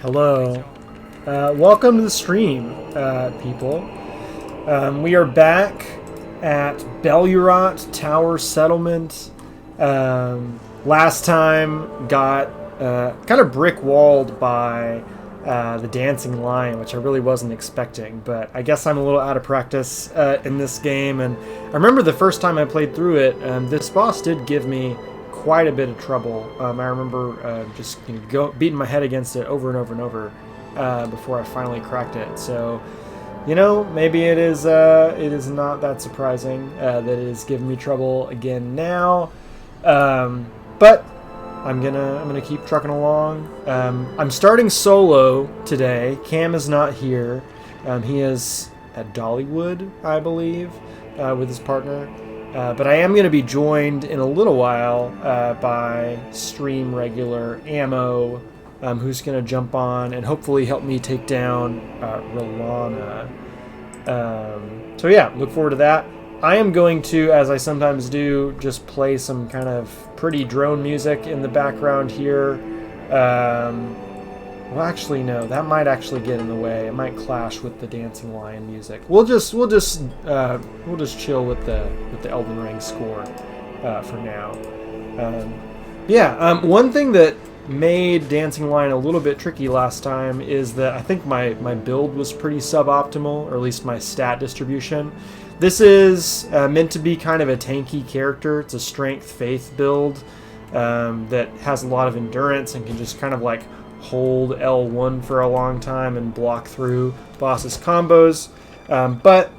Hello. Welcome to the stream, people. We are back at Belurot Tower Settlement. Last time got kind of brick-walled by the Dancing Lion, which I really wasn't expecting, but I guess I'm a little out of practice in this game. And I remember the first time I played through it, this boss did give me quite a bit of trouble. I remember just beating my head against it over and over and over before I finally cracked it. So, maybe it is not that surprising that it is giving me trouble again now. But I'm gonna keep trucking along. I'm starting solo today. Cam is not here. He is at Dollywood, I believe, with his partner. But I am going to be joined in a little while by stream regular Ammo, who's going to jump on and hopefully help me take down Rolana. So yeah, look forward to that. I am going to, as I sometimes do, just play some kind of pretty drone music in the background here. Well, actually, no, that might actually get in the way. It might clash with the Dancing Lion music. We'll just chill with the Elden Ring score for now. One thing that made Dancing Lion a little bit tricky last time is that I think my build was pretty suboptimal, or at least my stat distribution. This is meant to be kind of a tanky character. It's a strength faith build that has a lot of endurance and can just kind of like hold L1 for a long time and block through bosses' combos. But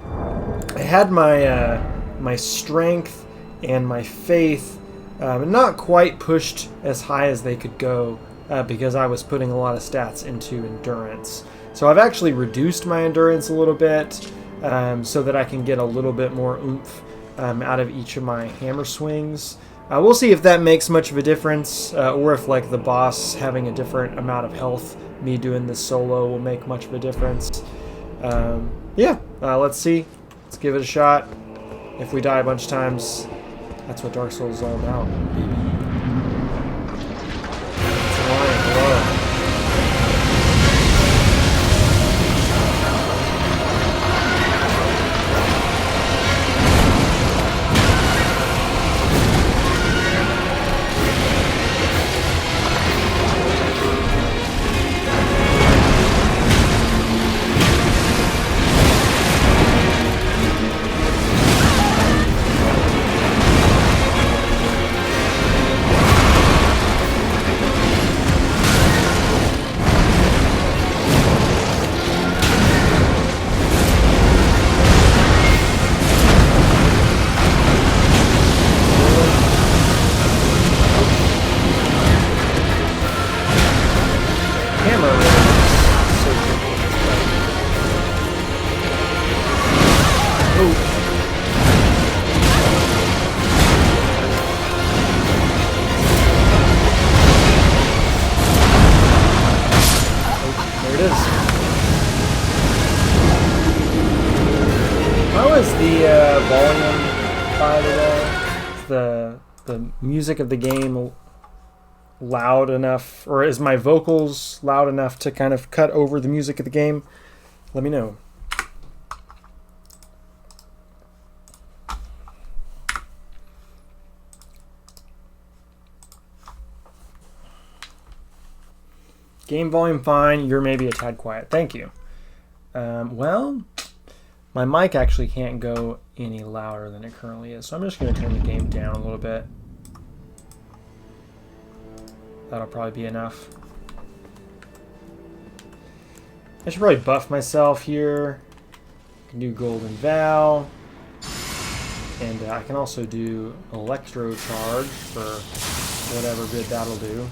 I had my strength and my faith not quite pushed as high as they could go because I was putting a lot of stats into endurance. So I've actually reduced my endurance a little bit so that I can get a little bit more oomph out of each of my hammer swings. We'll see if that makes much of a difference, or if like the boss having a different amount of health, me doing this solo, will make much of a difference. Let's see. Let's give it a shot. If we die a bunch of times, that's what Dark Souls is all about, baby. It's a lion, hello. The music of the game loud enough, or is my vocals loud enough to kind of cut over the music of the game? Let me know. Game volume fine, you're maybe a tad quiet. Thank you. Well, my mic actually can't go any louder than it currently is, so I'm just going to turn the game down a little bit. That'll probably be enough. I should probably buff myself here. I can do Golden Vow. And I can also do Electro Charge for whatever good that'll do.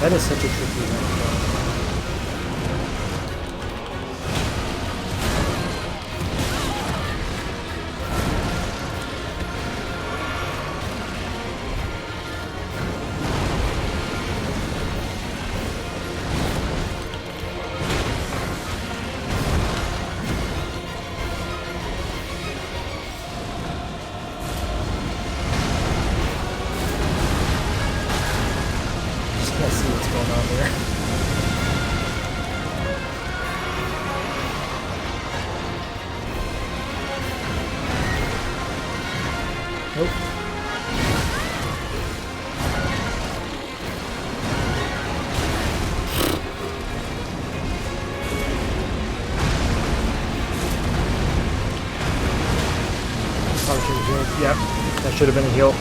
That is such a tricky one. Let's see what's going on there. Nope. Probably should have healed. Yep, that should have been a heal.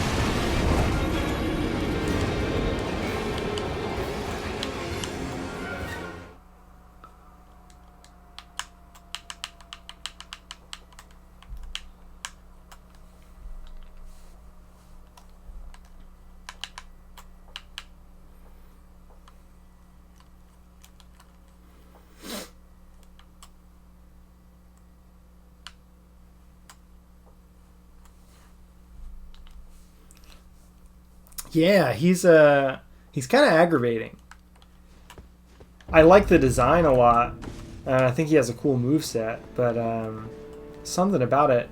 Yeah, he's kind of aggravating. I like the design a lot. I think he has a cool moveset, but something about it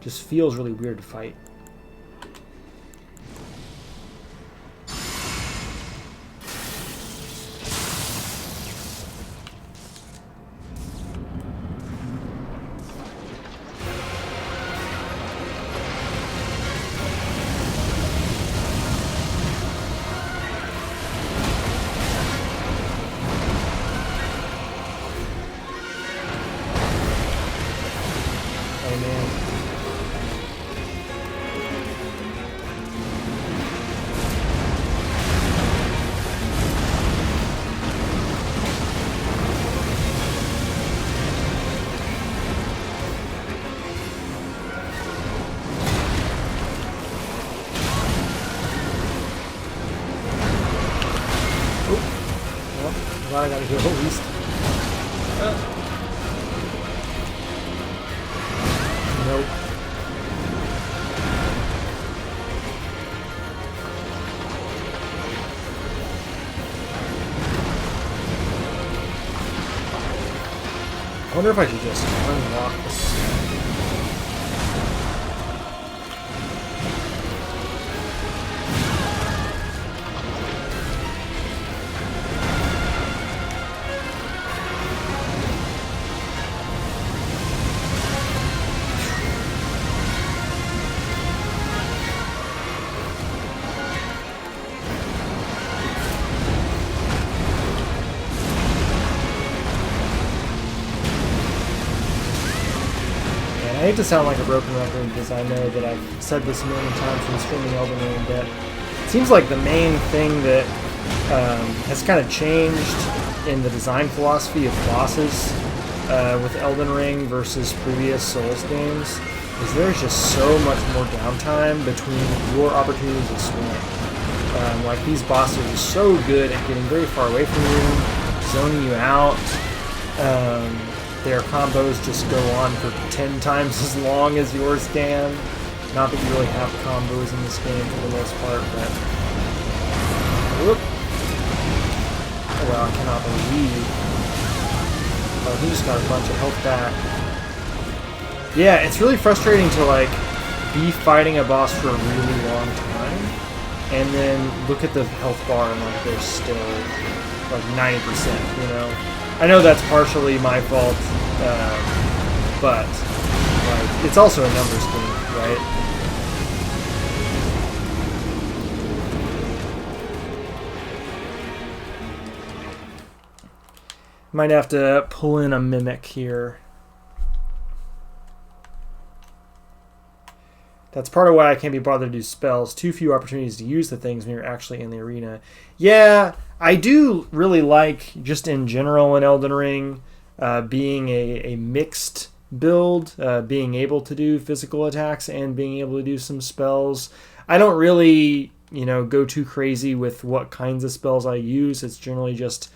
just feels really weird to fight. I gotta heal at least. Nope. I wonder if I should just unlock this. I hate to sound like a broken record because I know that I've said this a million times when streaming Elden Ring, but it seems like the main thing that has kind of changed in the design philosophy of bosses with Elden Ring versus previous Souls games is there's just so much more downtime between your opportunities to swing. Like these bosses are so good at getting very far away from you, zoning you out. Their combos just go on for 10 times as long as yours can. Not that you really have combos in this game for the most part, but... Whoop. Oh wow, I cannot believe... Oh, he just got a bunch of health back. Yeah, it's really frustrating to, like, be fighting a boss for a really long time, and then look at the health bar and, like, there's still, like, 90%, you know? I know that's partially my fault, but like, it's also a numbers game, right? Might have to pull in a mimic here. That's part of why I can't be bothered to do spells. Too few opportunities to use the things when you're actually in the arena. Yeah, I do really like, just in general in Elden Ring, being a mixed build, being able to do physical attacks and being able to do some spells. I don't really go too crazy with what kinds of spells I use. It's generally just,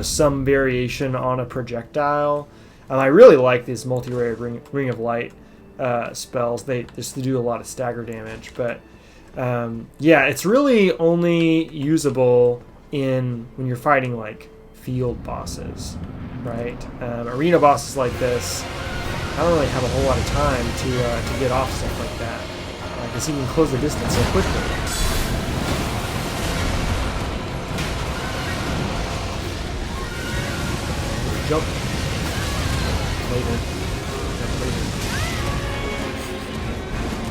some variation on a projectile. I really like these multi-layered Ring of Light spells. They just do a lot of stagger damage. But yeah, it's really only usable when you're fighting like field bosses, right? Arena bosses like this, I don't really have a whole lot of time to get off stuff like that. Because you can close the distance so quickly. Jump. Later. Jump later.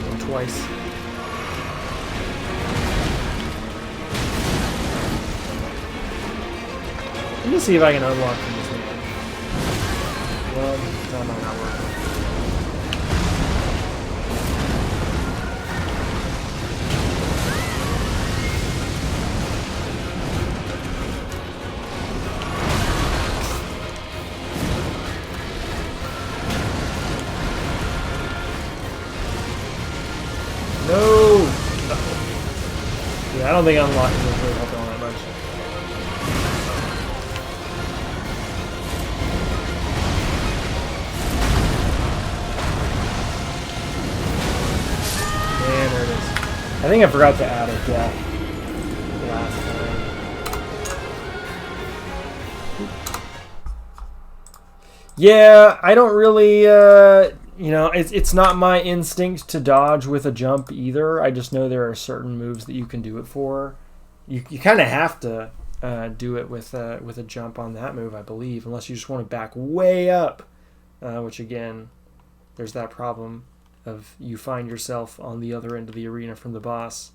Jump twice. Let me see if I can unlock from this man. Well, that might not work. No! Yeah, I don't think unlocking is really helping all that much. And there it is. I think I forgot to add a death last time. Yeah, I don't really, it's not my instinct to dodge with a jump either. I just know there are certain moves that you can do it for. You kind of have to do it with a jump on that move, I believe, unless you just want to back way up, which again, there's that problem of you find yourself on the other end of the arena from the boss.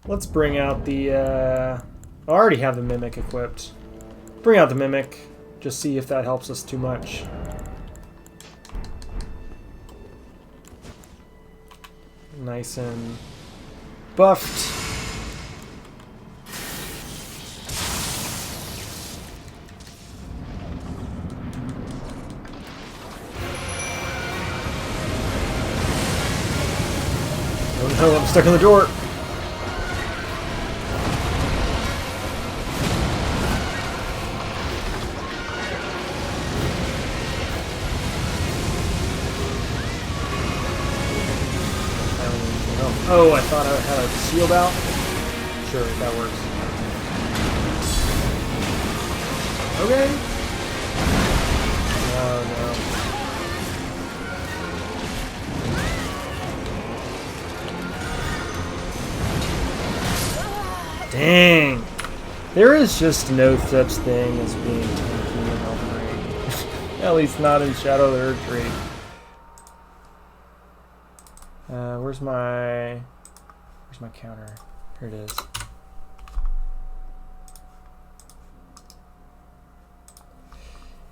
Let's bring out the... I already have the Mimic equipped. Bring out the Mimic. Just see if that helps us too much. Nice and buffed. Oh no, I'm stuck in the door. Oh, I thought I had a shield out. Sure, that works. Okay. Oh, no. Dang. There is just no such thing as being tanky in Elden Ring. At least not in Shadow of the Erdtree. Where's my counter? Here it is.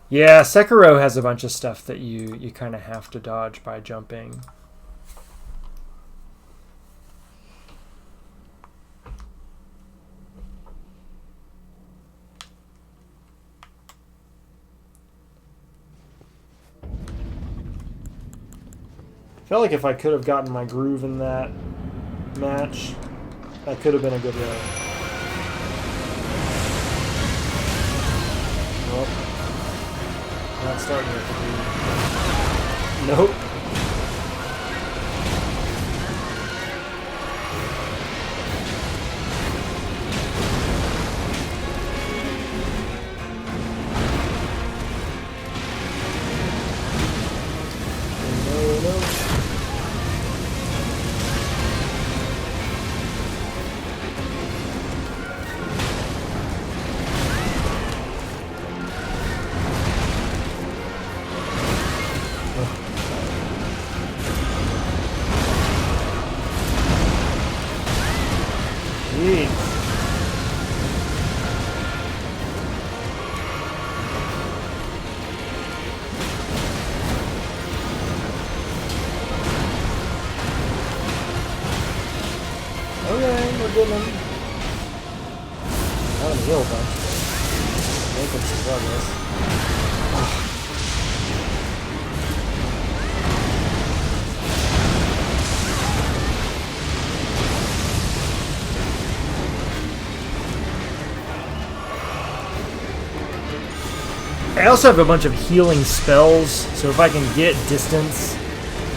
Yeah, Sekiro has a bunch of stuff that you kind of have to dodge by jumping. I felt like if I could have gotten my groove in that match, that could have been a good run. Well, not starting with the groove. Nope. I also have a bunch of healing spells, so if I can get distance,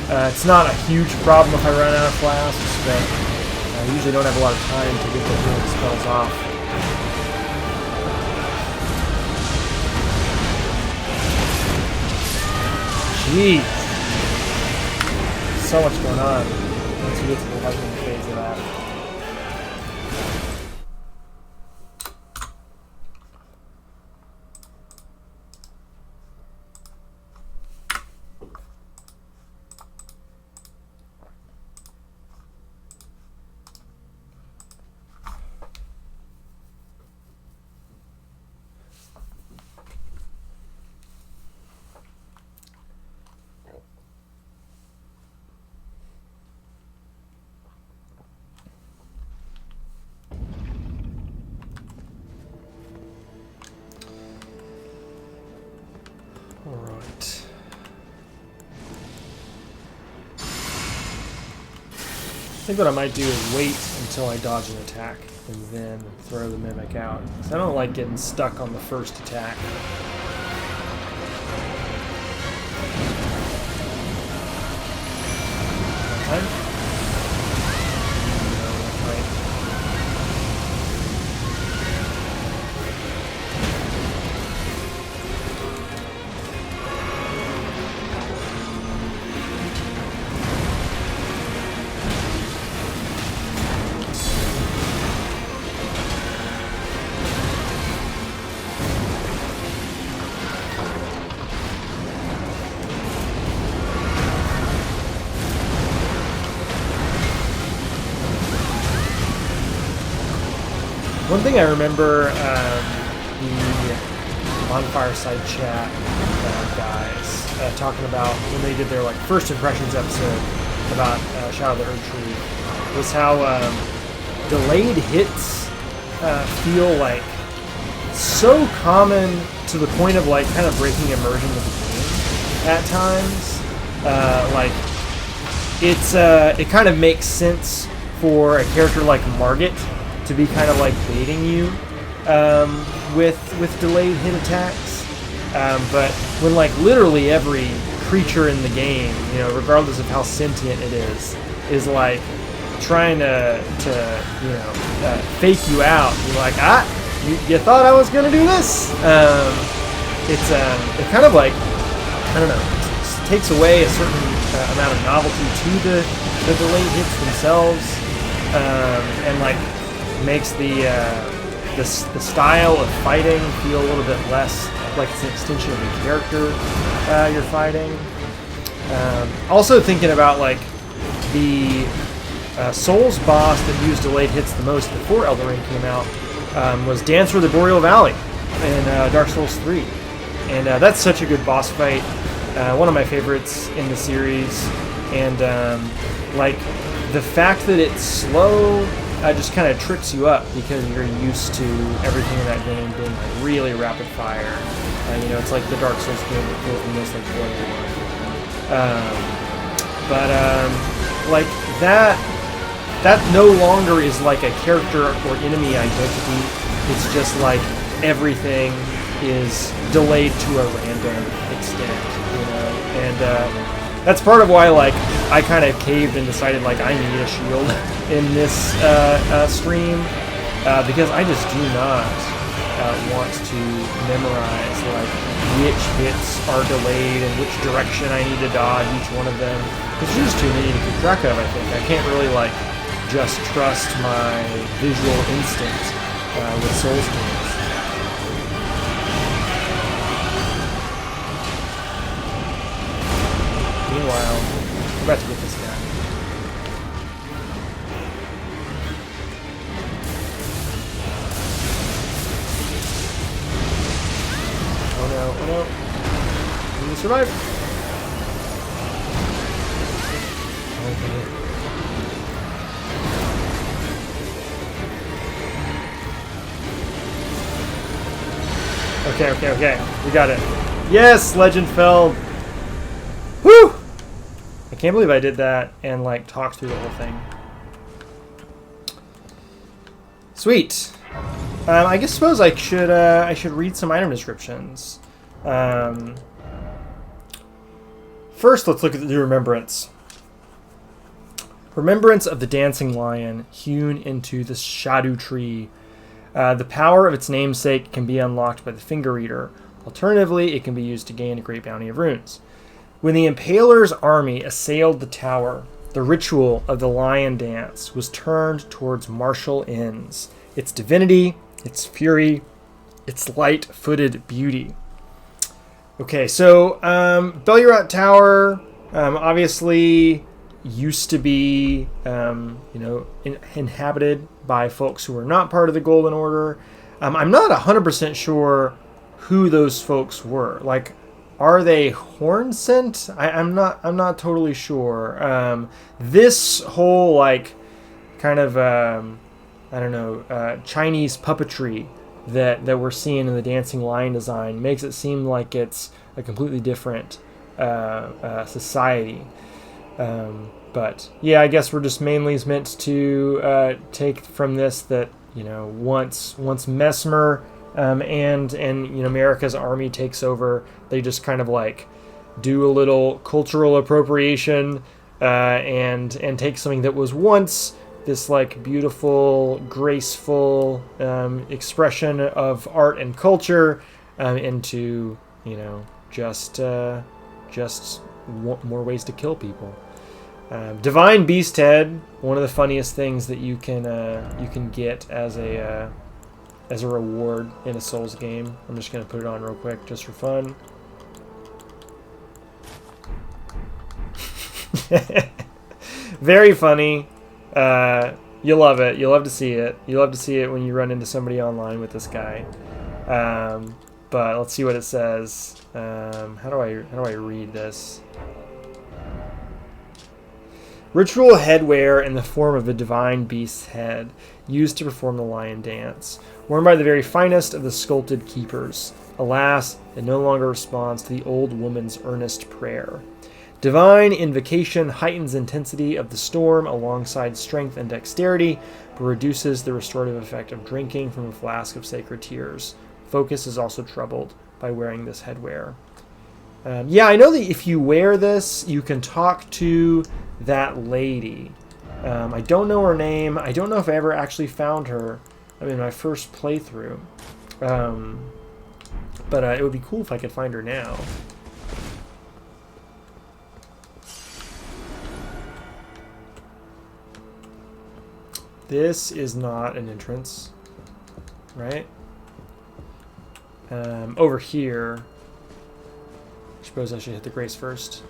it's not a huge problem if I run out of flasks, but I usually don't have a lot of time to get the healing spells off. Jeez. So much going on once you get to the lightning phase of that. Alright. I think what I might do is wait until I dodge an attack and then throw the mimic out. Because I don't like getting stuck on the first attack. Okay. One thing I remember the Bonfire Side Chat guys talking about when they did their like first impressions episode about Shadow of the Erdtree was how delayed hits feel like so common to the point of like kind of breaking immersion with the game at times. Like it kind of makes sense for a character like Margit to be kind of like baiting you with delayed hit attacks, but when like literally every creature in the game, you know, regardless of how sentient it is like trying to you know fake you out. You're like, you thought I was gonna do this? It kind of like, I don't know, it takes away a certain amount of novelty to the delayed hits themselves, and like makes the style of fighting feel a little bit less like it's an extension of the character you're fighting. Also thinking about like the Souls boss that used delayed hits the most before Elden Ring came out was Dancer of the Boreal Valley in Dark Souls 3. And that's such a good boss fight. One of my favorites in the series. And like the fact that it's slow just kind of tricks you up because you're used to everything in that game being like really rapid fire. You know, it's like the Dark Souls game that feels the most like Bloodborne. Like that no longer is like a character or enemy identity. It's just like everything is delayed to a random extent, you know. And that's part of why like I kind of caved and decided like I need a shield in this stream because I just do not want to memorize like which hits are delayed and which direction I need to dodge each one of them. There's just too many to keep track of. I think I can't really like just trust my visual instinct with Souls games. Meanwhile, we're about to get this guy. Oh no, oh no. We need to survive. Okay. We got it. Yes, Legend Feld. Woo! I can't believe I did that and like talked through the whole thing. Sweet. I suppose I should read some item descriptions. First, let's look at the remembrance. Remembrance of the dancing lion hewn into the Erdtree. The power of its namesake can be unlocked by the finger eater. Alternatively, it can be used to gain a great bounty of runes. When the Impaler's army assailed the tower, the ritual of the lion dance was turned towards martial ends. Its divinity, its fury, its light-footed beauty. Okay, so Belurot Tower obviously used to be, inhabited by folks who were not part of the Golden Order. I'm not 100% sure who those folks were. Like, are they horn sent? I'm not totally sure. This whole kind of Chinese puppetry that we're seeing in the dancing lion design makes it seem like it's a completely different society. But yeah, I guess we're just mainly meant to take from this that once Mesmer and America's army takes over, they just kind of do a little cultural appropriation and take something that was once this beautiful, graceful expression of art and culture into just more ways to kill people. Divine Beast Head, one of the funniest things that you can get as a reward in a Souls game. I'm just gonna put it on real quick just for fun. Very funny. You love it. You love to see it. You love to see it when you run into somebody online with this guy. But let's see what it says. How do I read this? Ritual headwear in the form of a divine beast's head, used to perform the lion dance, worn by the very finest of the sculpted keepers. Alas, it no longer responds to the old woman's earnest prayer. Divine invocation heightens intensity of the storm alongside strength and dexterity, but reduces the restorative effect of drinking from a flask of sacred tears. Focus is also troubled by wearing this headwear. Yeah, I know that if you wear this, you can talk to that lady. I don't know her name. I don't know if I ever actually found her in my first playthrough. But it would be cool if I could find her now. This is not an entrance, right? Over here, I suppose I should hit the grace first.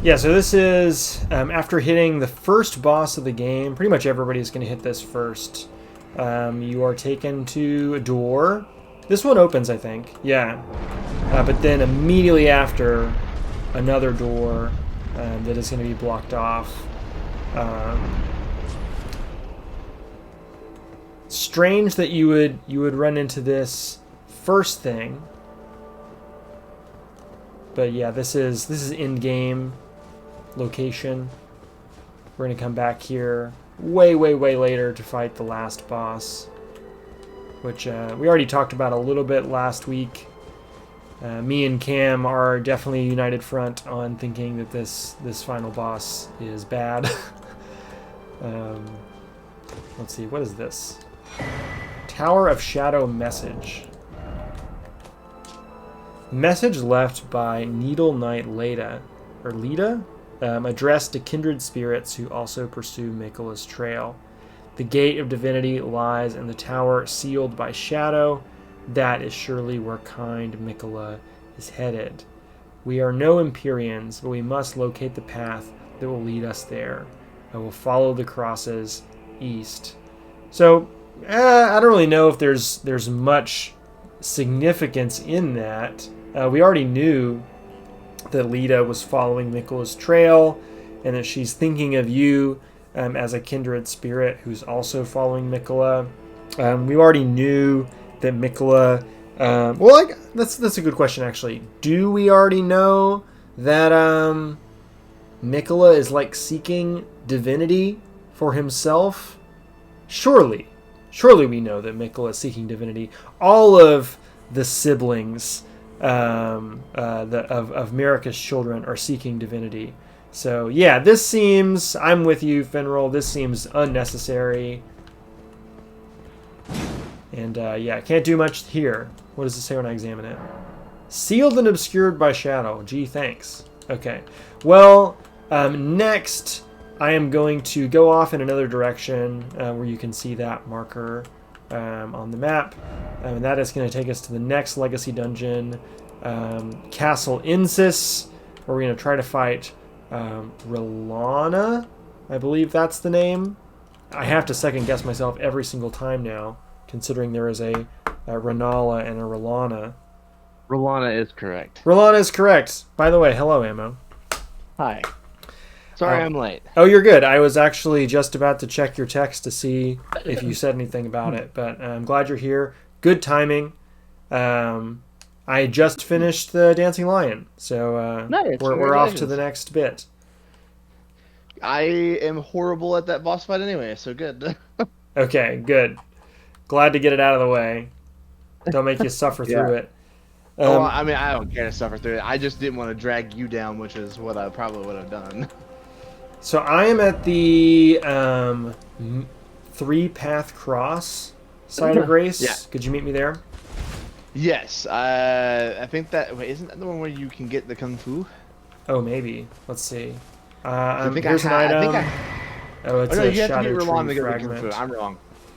Yeah, so this is after hitting the first boss of the game. Pretty much everybody's going to hit this first. You are taken to a door. This one opens, I think. Yeah. But then immediately after, another door that is going to be blocked off. Strange that you would run into this first thing. But yeah, this is in-game location. We're going to come back here way later to fight the last boss, which we already talked about a little bit last week. Me and Cam are definitely a united front on thinking that this final boss is bad. Let's see, what is this? Tower of Shadow message. Message left by Needle Knight Leda, addressed to kindred spirits who also pursue Miquella's trail. The gate of divinity lies in the tower sealed by shadow. That is surely where kind Miquella is headed. We are no Empyreans, but we must locate the path that will lead us there. I will follow the crosses east. So, I don't really know if there's much significance in that. We already knew that Leda was following Miquella's trail, and that she's thinking of you as a kindred spirit who's also following Mikola. We already knew that Mikola... that's a good question, actually. Do we already know that Mikola is, like, seeking divinity for himself? Surely we know that Mikola is seeking divinity. All of the siblings of Marika's children are seeking divinity. So, yeah, this seems... I'm with you, Finral. This seems unnecessary. And, yeah, can't do much here. What does it say when I examine it? Sealed and obscured by shadow. Gee, thanks. Okay. Well, next, I am going to go off in another direction where you can see that marker on the map. And that is going to take us to the next Legacy Dungeon, Castle Insis, where we're going to try to fight Rilana. I believe that's the name. I have to second guess myself every single time now, considering there is a Renala and a Rilana. Rilana is correct. Rilana is correct. By the way, hello, Ammo. Hi. Sorry I'm late. Oh, you're good. I was actually just about to check your text to see if you said anything about it, but I'm glad you're here. Good timing. I just finished the Dancing Lion, so Nice. we're off to the next bit. I am horrible at that boss fight anyway, so good. Okay, good. Glad to get it out of the way. Don't make you suffer through it. Well, I mean, I don't care to suffer through it. I just didn't want to drag you down, which is what I probably would have done. So I am at the 3-path cross side of Grace. Yeah. Could you meet me there? Yes, I think that... Wait, isn't that the one where you can get the Kung Fu? Oh, maybe. Let's see. Here's an item. Oh, it's no, a you have to beat Shadow Rilana Tree to go get fragment. Kung Fu.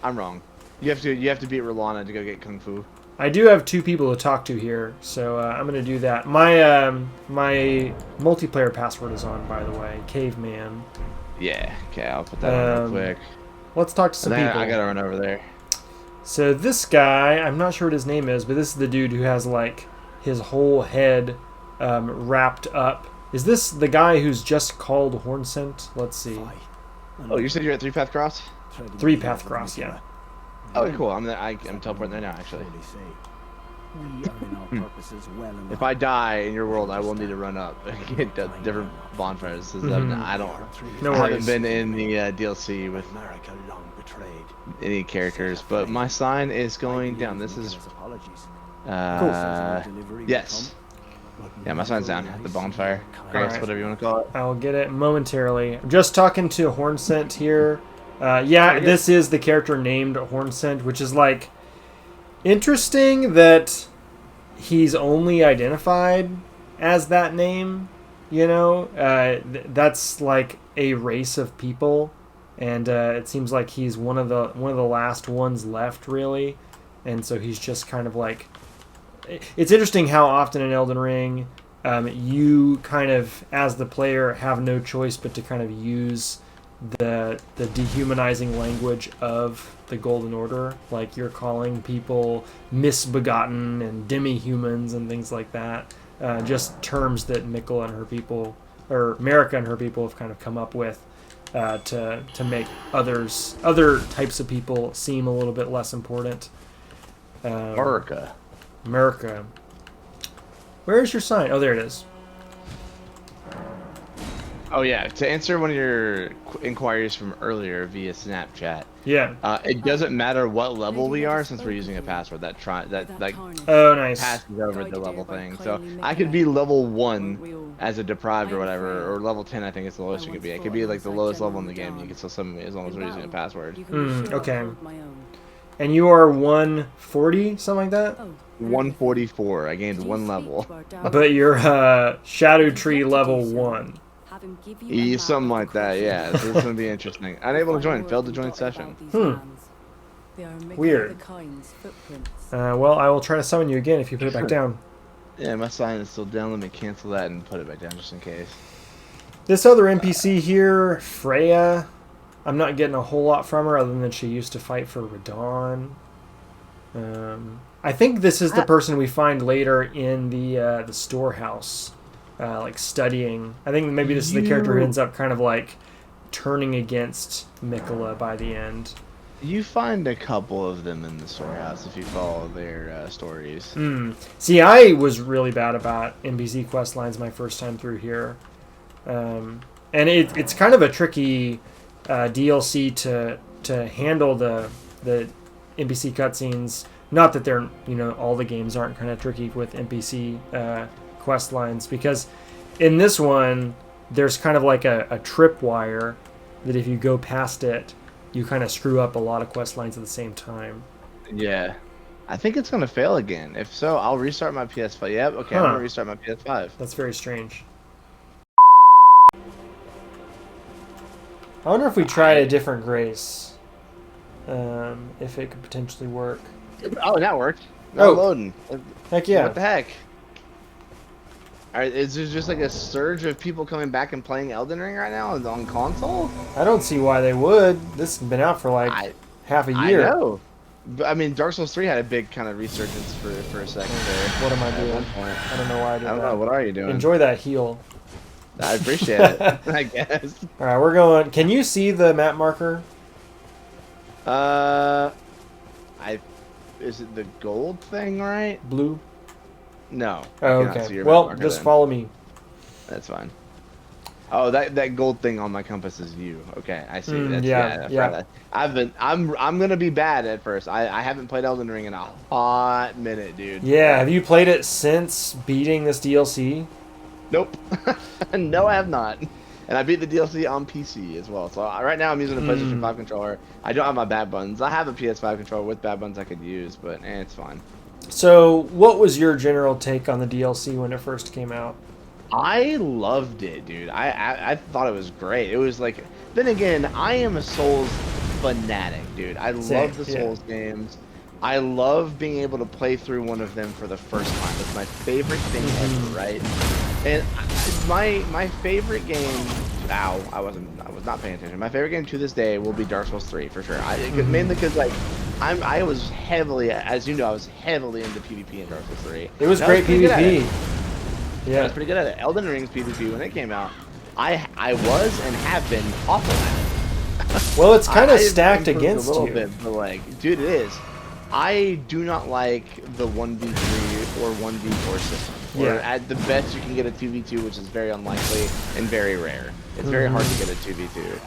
I'm wrong. You have to beat Rilana to go get Kung Fu. I do have 2 people to talk to here, so I'm going to do that. My my multiplayer password is on, by the way. Caveman. Yeah, okay, I'll put that on real quick. Let's talk to some people. I gotta run over there. So this guy, I'm not sure what his name is, but this is the dude who has, like, his whole head wrapped up. Is this the guy who's just called Hornsent? Let's see. Oh, you said you're at 3-path cross? 3-path cross, yeah. Oh, cool. I'm teleporting there now, actually. If I die in your world, I will need to run up and get different bonfires. I haven't been in the DLC with any characters, but my sign is going down. This is yes. Yeah, my sign's down at the bonfire. Grace, whatever you want to call it. I'll get it momentarily. I'm just talking to Hornsent here. Yeah, this is the character named Hornsent, which is, like, interesting that he's only identified as that name. You know, that's like a race of people, and it seems like he's one of the last ones left, really. And so he's just kind of like. It's interesting how often in Elden Ring, you kind of, as the player, have no choice but to kind of use the dehumanizing language of the Golden Order. Like, you're calling people misbegotten and demi-humans and things like that. Just terms that Mikola and her people, or Marika and her people, have kind of come up with to make other types of people seem a little bit less important. Marika. Where is your sign? Oh, there it is. Oh yeah, to answer one of your inquiries from earlier via Snapchat. Yeah. It doesn't matter what level we are since we're using a password that oh, nice. passes over the level thing. So I could be level 1 as a deprived or whatever, or level 10 I think is the lowest you could be. I could be like the lowest level in the game. You can still summon me as long as we're using a password. Okay. And you are 140, something like that? 144. I gained 1 level. But you're Shadow Tree level 1. Something like that, yeah. So it's going to be interesting. Unable to join. Failed to join session. Weird. Well, I will try to summon you again if you put it back down. Yeah, my sign is still down. Let me cancel that and put it back down just in case. This other NPC here, Freya, I'm not getting a whole lot from her other than she used to fight for Radon. I think this is the person we find later in the storehouse, like studying. I think maybe this is the character who ends up kind of like turning against Mikola by the end. You find a couple of them in the storehouse if you follow their stories. See, I was really bad about NPC quest lines my first time through here. And it's kind of a tricky DLC to handle the NPC cutscenes. Not that they're, all the games aren't kind of tricky with NPC quest lines, because in this one, there's kind of like a tripwire that if you go past it, you kind of screw up a lot of quest lines at the same time. Yeah. I think it's going to fail again. If so, I'll restart my PS5. Yep, okay, I'm going to restart my PS5. That's very strange. I wonder if we try a different grace. If it could potentially work. Oh, that worked. No loading. Heck yeah. What the heck? Is there just like a surge of people coming back and playing Elden Ring right now on console? I don't see why they would. This has been out for like half a year. I know. But, I mean, Dark Souls 3 had a big kind of resurgence for a second there. What am I doing? I don't know why I did that. I don't know. What are you doing? Enjoy that heal. I appreciate it, I guess. All right, we're going. Can you see the map marker? Is it the gold thing, right? Blue? No. Oh, okay. Well, just follow me. That's fine. Oh, that gold thing on my compass is you. Okay, I see. Yeah. I'm gonna be bad at first. I haven't played Elden Ring in a hot minute, dude. Yeah. Have you played it since beating this DLC? Nope. No, I have not. And I beat the DLC on PC as well. So right now I'm using a PlayStation 5 controller. I don't have my bad buttons. I have a PS5 controller with bad buttons I could use, but it's fine. So, what was your general take on the DLC when it first came out? I loved it, dude. I thought it was great. It was like, then again, I am a Souls fanatic, dude. I love the Souls games. I love being able to play through one of them for the first time. It's my favorite thing ever, right? And my favorite game. Ow! I was not paying attention. My favorite game to this day will be Dark Souls 3 for sure. Mainly because like I was heavily, as you know, I was heavily into PvP in Dark Souls 3. It was great PvP. Yeah, I was pretty good at it. Elden Ring's PvP when it came out, I was and have been awful at it. Well, it's kind of stacked against a little you. bit, but like, dude, it is. I do not like the 1v3 or 1v4 system. Where at the best you can get a 2v2, which is very unlikely and very rare. It's very hard to get a 2v2,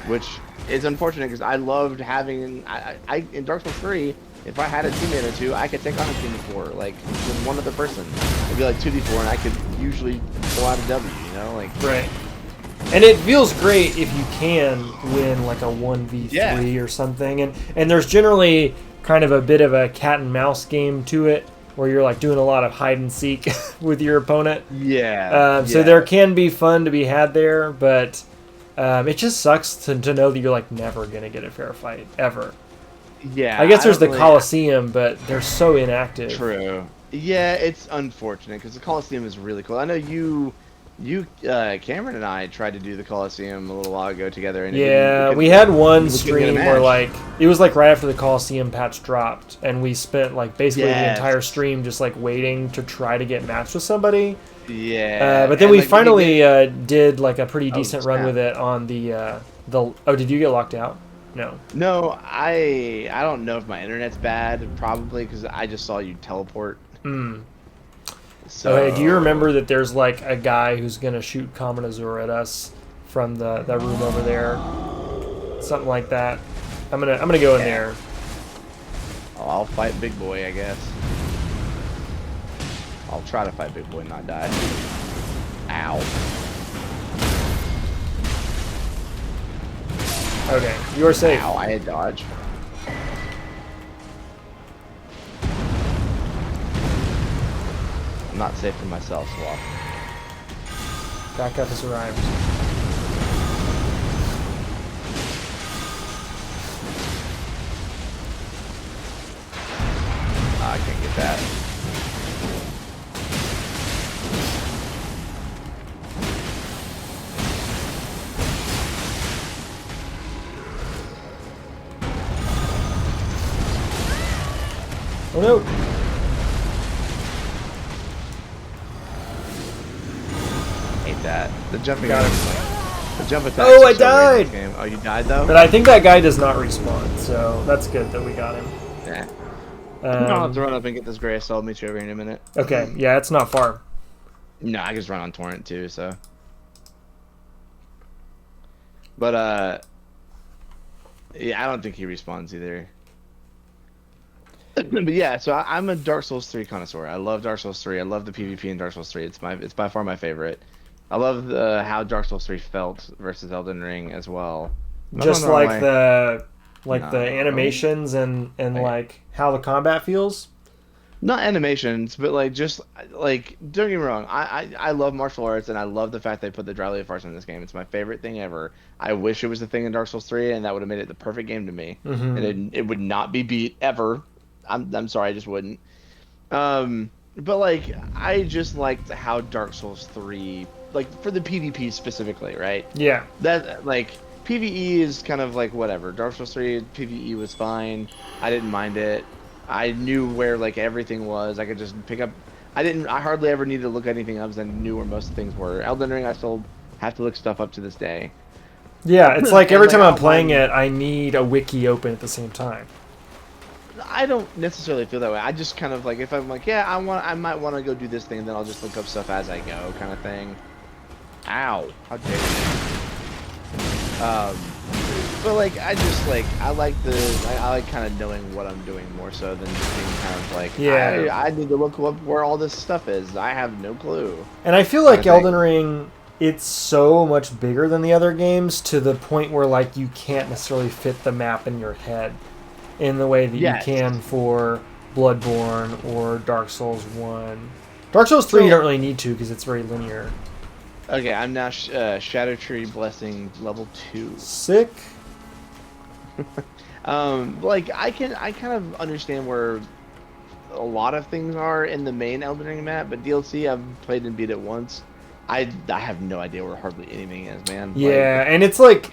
which is unfortunate because I loved having. I in Dark Souls 3, if I had a teammate or two, I could take on a team of 4, like with one other person. It'd be like 2v4, and I could usually pull out a W. You know, like right. And it feels great if you can win like a 1v3 or something, and there's generally kind of a bit of a cat and mouse game to it, where you're like doing a lot of hide and seek with your opponent. So there can be fun to be had there, but it just sucks to know that you're like never gonna get a fair fight ever. Yeah, I guess there's the Coliseum, but they're so inactive. True. Yeah, it's unfortunate because the Coliseum is really cool. I know you, Cameron and I tried to do the Coliseum a little while ago together. And we had one stream where like it was like right after the Coliseum patch dropped, and we spent like basically the entire stream just like waiting to try to get matched with somebody. Yeah. But then we finally did like a pretty decent run with it on the. Oh, did you get locked out? No. No, I don't know if my internet's bad. Probably because I just saw you teleport. So, okay, do you remember that there's like a guy who's gonna shoot Kamanazur at us from that room over there? Something like that. I'm gonna go in there. Oh, I'll fight Big Boy, I guess. I'll try to fight Big Boy and not die. Ow. Okay, you're safe. Ow, I had dodge. I'm not safe for myself, Swaff. Backup has arrived. I can't get that. Oh no! Hate that. The jumping Got out him. is like The jump attack. Oh, I died! Oh, you died though? But I think that guy does not respawn, so that's good that we got him. Yeah. I'll have to run up and get this gray, so I'll meet you over here in a minute. Okay, yeah, it's not far. No, I can just run on torrent too, so. But yeah, I don't think he respawns either. But yeah, so I'm a Dark Souls 3 connoisseur. I love Dark Souls 3. I love the PvP in Dark Souls 3. It's by far my favorite. I love how Dark Souls 3 felt versus Elden Ring as well. Just like the animations and like how the combat feels. Not animations, but like just like don't get me wrong. I love martial arts and I love the fact they put the dry leaf arts in this game. It's my favorite thing ever. I wish it was the thing in Dark Souls 3 and that would have made it the perfect game to me. And it would not be beat ever. I'm sorry, I just wouldn't. But like I just liked how Dark Souls 3, like for the PvP specifically, right? Yeah. That like PvE is kind of like whatever. Dark Souls 3 PvE was fine. I didn't mind it. I knew where like everything was. I could just pick up. I hardly ever needed to look at anything else. I knew where most things were. Elden Ring, I still have to look stuff up to this day. Yeah, it's like every time I'm playing it, I need a wiki open at the same time. I don't necessarily feel that way. I just kind of like if I'm like, yeah, I might want to go do this thing, and then I'll just look up stuff as I go, kind of thing. Ow! How dare you? But like I just like I like kind of knowing what I'm doing more so than just being kind of like I need to look up where all this stuff is. I have no clue. And I feel like Elden Ring, it's so much bigger than the other games to the point where like you can't necessarily fit the map in your head in the way that you can for Bloodborne or Dark Souls 1. Dark Souls 3 you don't really need to because it's very linear. Okay, I'm now Erdtree Blessing level 2. Sick. Like I kind of understand where a lot of things are in the main Elden Ring map, but DLC I've played and beat it once. I have no idea where hardly anything is, man. Yeah, like, and it's like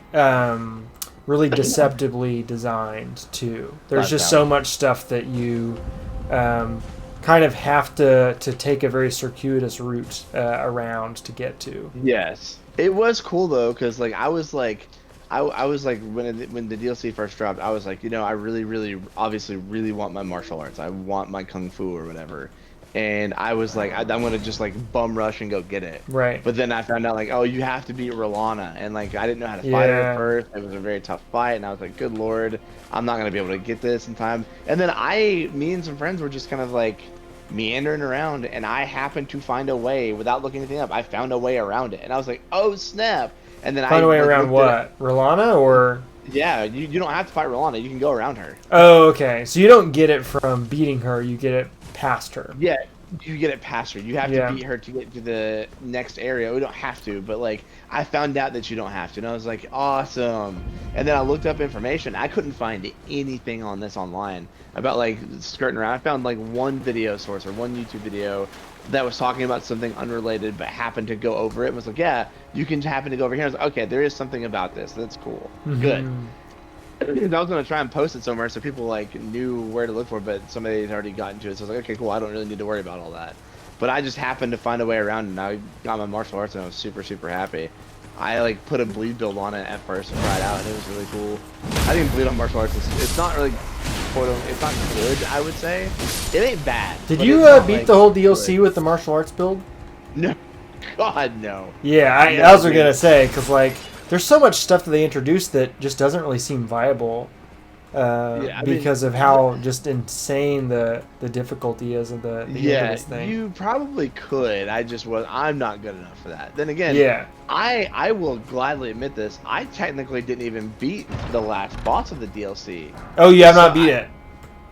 really deceptively designed too. There's just so much stuff that you kind of have to take a very circuitous route around to get to. Yes, it was cool though, because like I was like when the DLC first dropped, I was like, you know, I really obviously really want my martial arts. I want my kung fu or whatever. And I was like, I'm gonna just like bum rush and go get it. Right. But then I found out like, oh, you have to beat Rolana, and like I didn't know how to fight her at first. It was a very tough fight, and I was like, good lord, I'm not gonna be able to get this in time. And then me and some friends were just kind of like meandering around, and I happened to find a way without looking anything up. I found a way around it, and I was like, oh snap! And then find a way around what? Rolana or? Yeah, you don't have to fight Rolana. You can go around her. Oh, okay. So you don't get it from beating her. You get it past her. Yeah, you get it past her. You have to beat her to get to the next area. We don't have to, but like I found out that you don't have to, and I was like, awesome. And then I looked up information. I couldn't find anything on this online about like skirting around. I found like one video source or one YouTube video that was talking about something unrelated, but happened to go over it. And was like, yeah, you can happen to go over here. I was like, okay, there is something about this. That's cool. Good. I was gonna try and post it somewhere so people like knew where to look for, but somebody had already gotten to it. So I was like, okay, cool. I don't really need to worry about all that. But I just happened to find a way around, and I got my martial arts, and I was super happy. I like put a bleed build on it at first and tried out, and it was really cool. I think bleed on martial arts it's not really it's not good, I would say. It ain't bad. Did you beat the whole DLC with the martial arts build? No, God no. Yeah, I was gonna say because like. There's so much stuff that they introduced that just doesn't really seem viable because of how just insane the difficulty is of the end of this thing. You probably could. I'm not good enough for that. Then again, I will gladly admit this. I technically didn't even beat the last boss of the DLC. Oh, you have not beat it?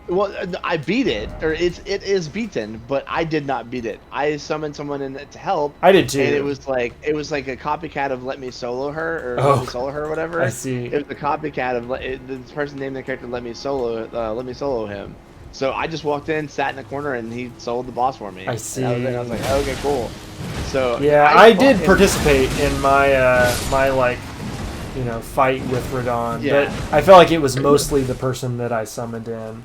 Well, I beat it, or it is beaten, but I did not beat it. I summoned someone in to help. I did too. And it was like a copycat of Let Me Solo Her Let Me Solo Her or whatever. I see. It was a copycat of this person named the character Let Me Solo Him. So I just walked in, sat in a corner, and he sold the boss for me. I see. And I was like, okay, cool. So yeah, I did participate in my my like fight with Radon, but I felt like it was mostly the person that I summoned in.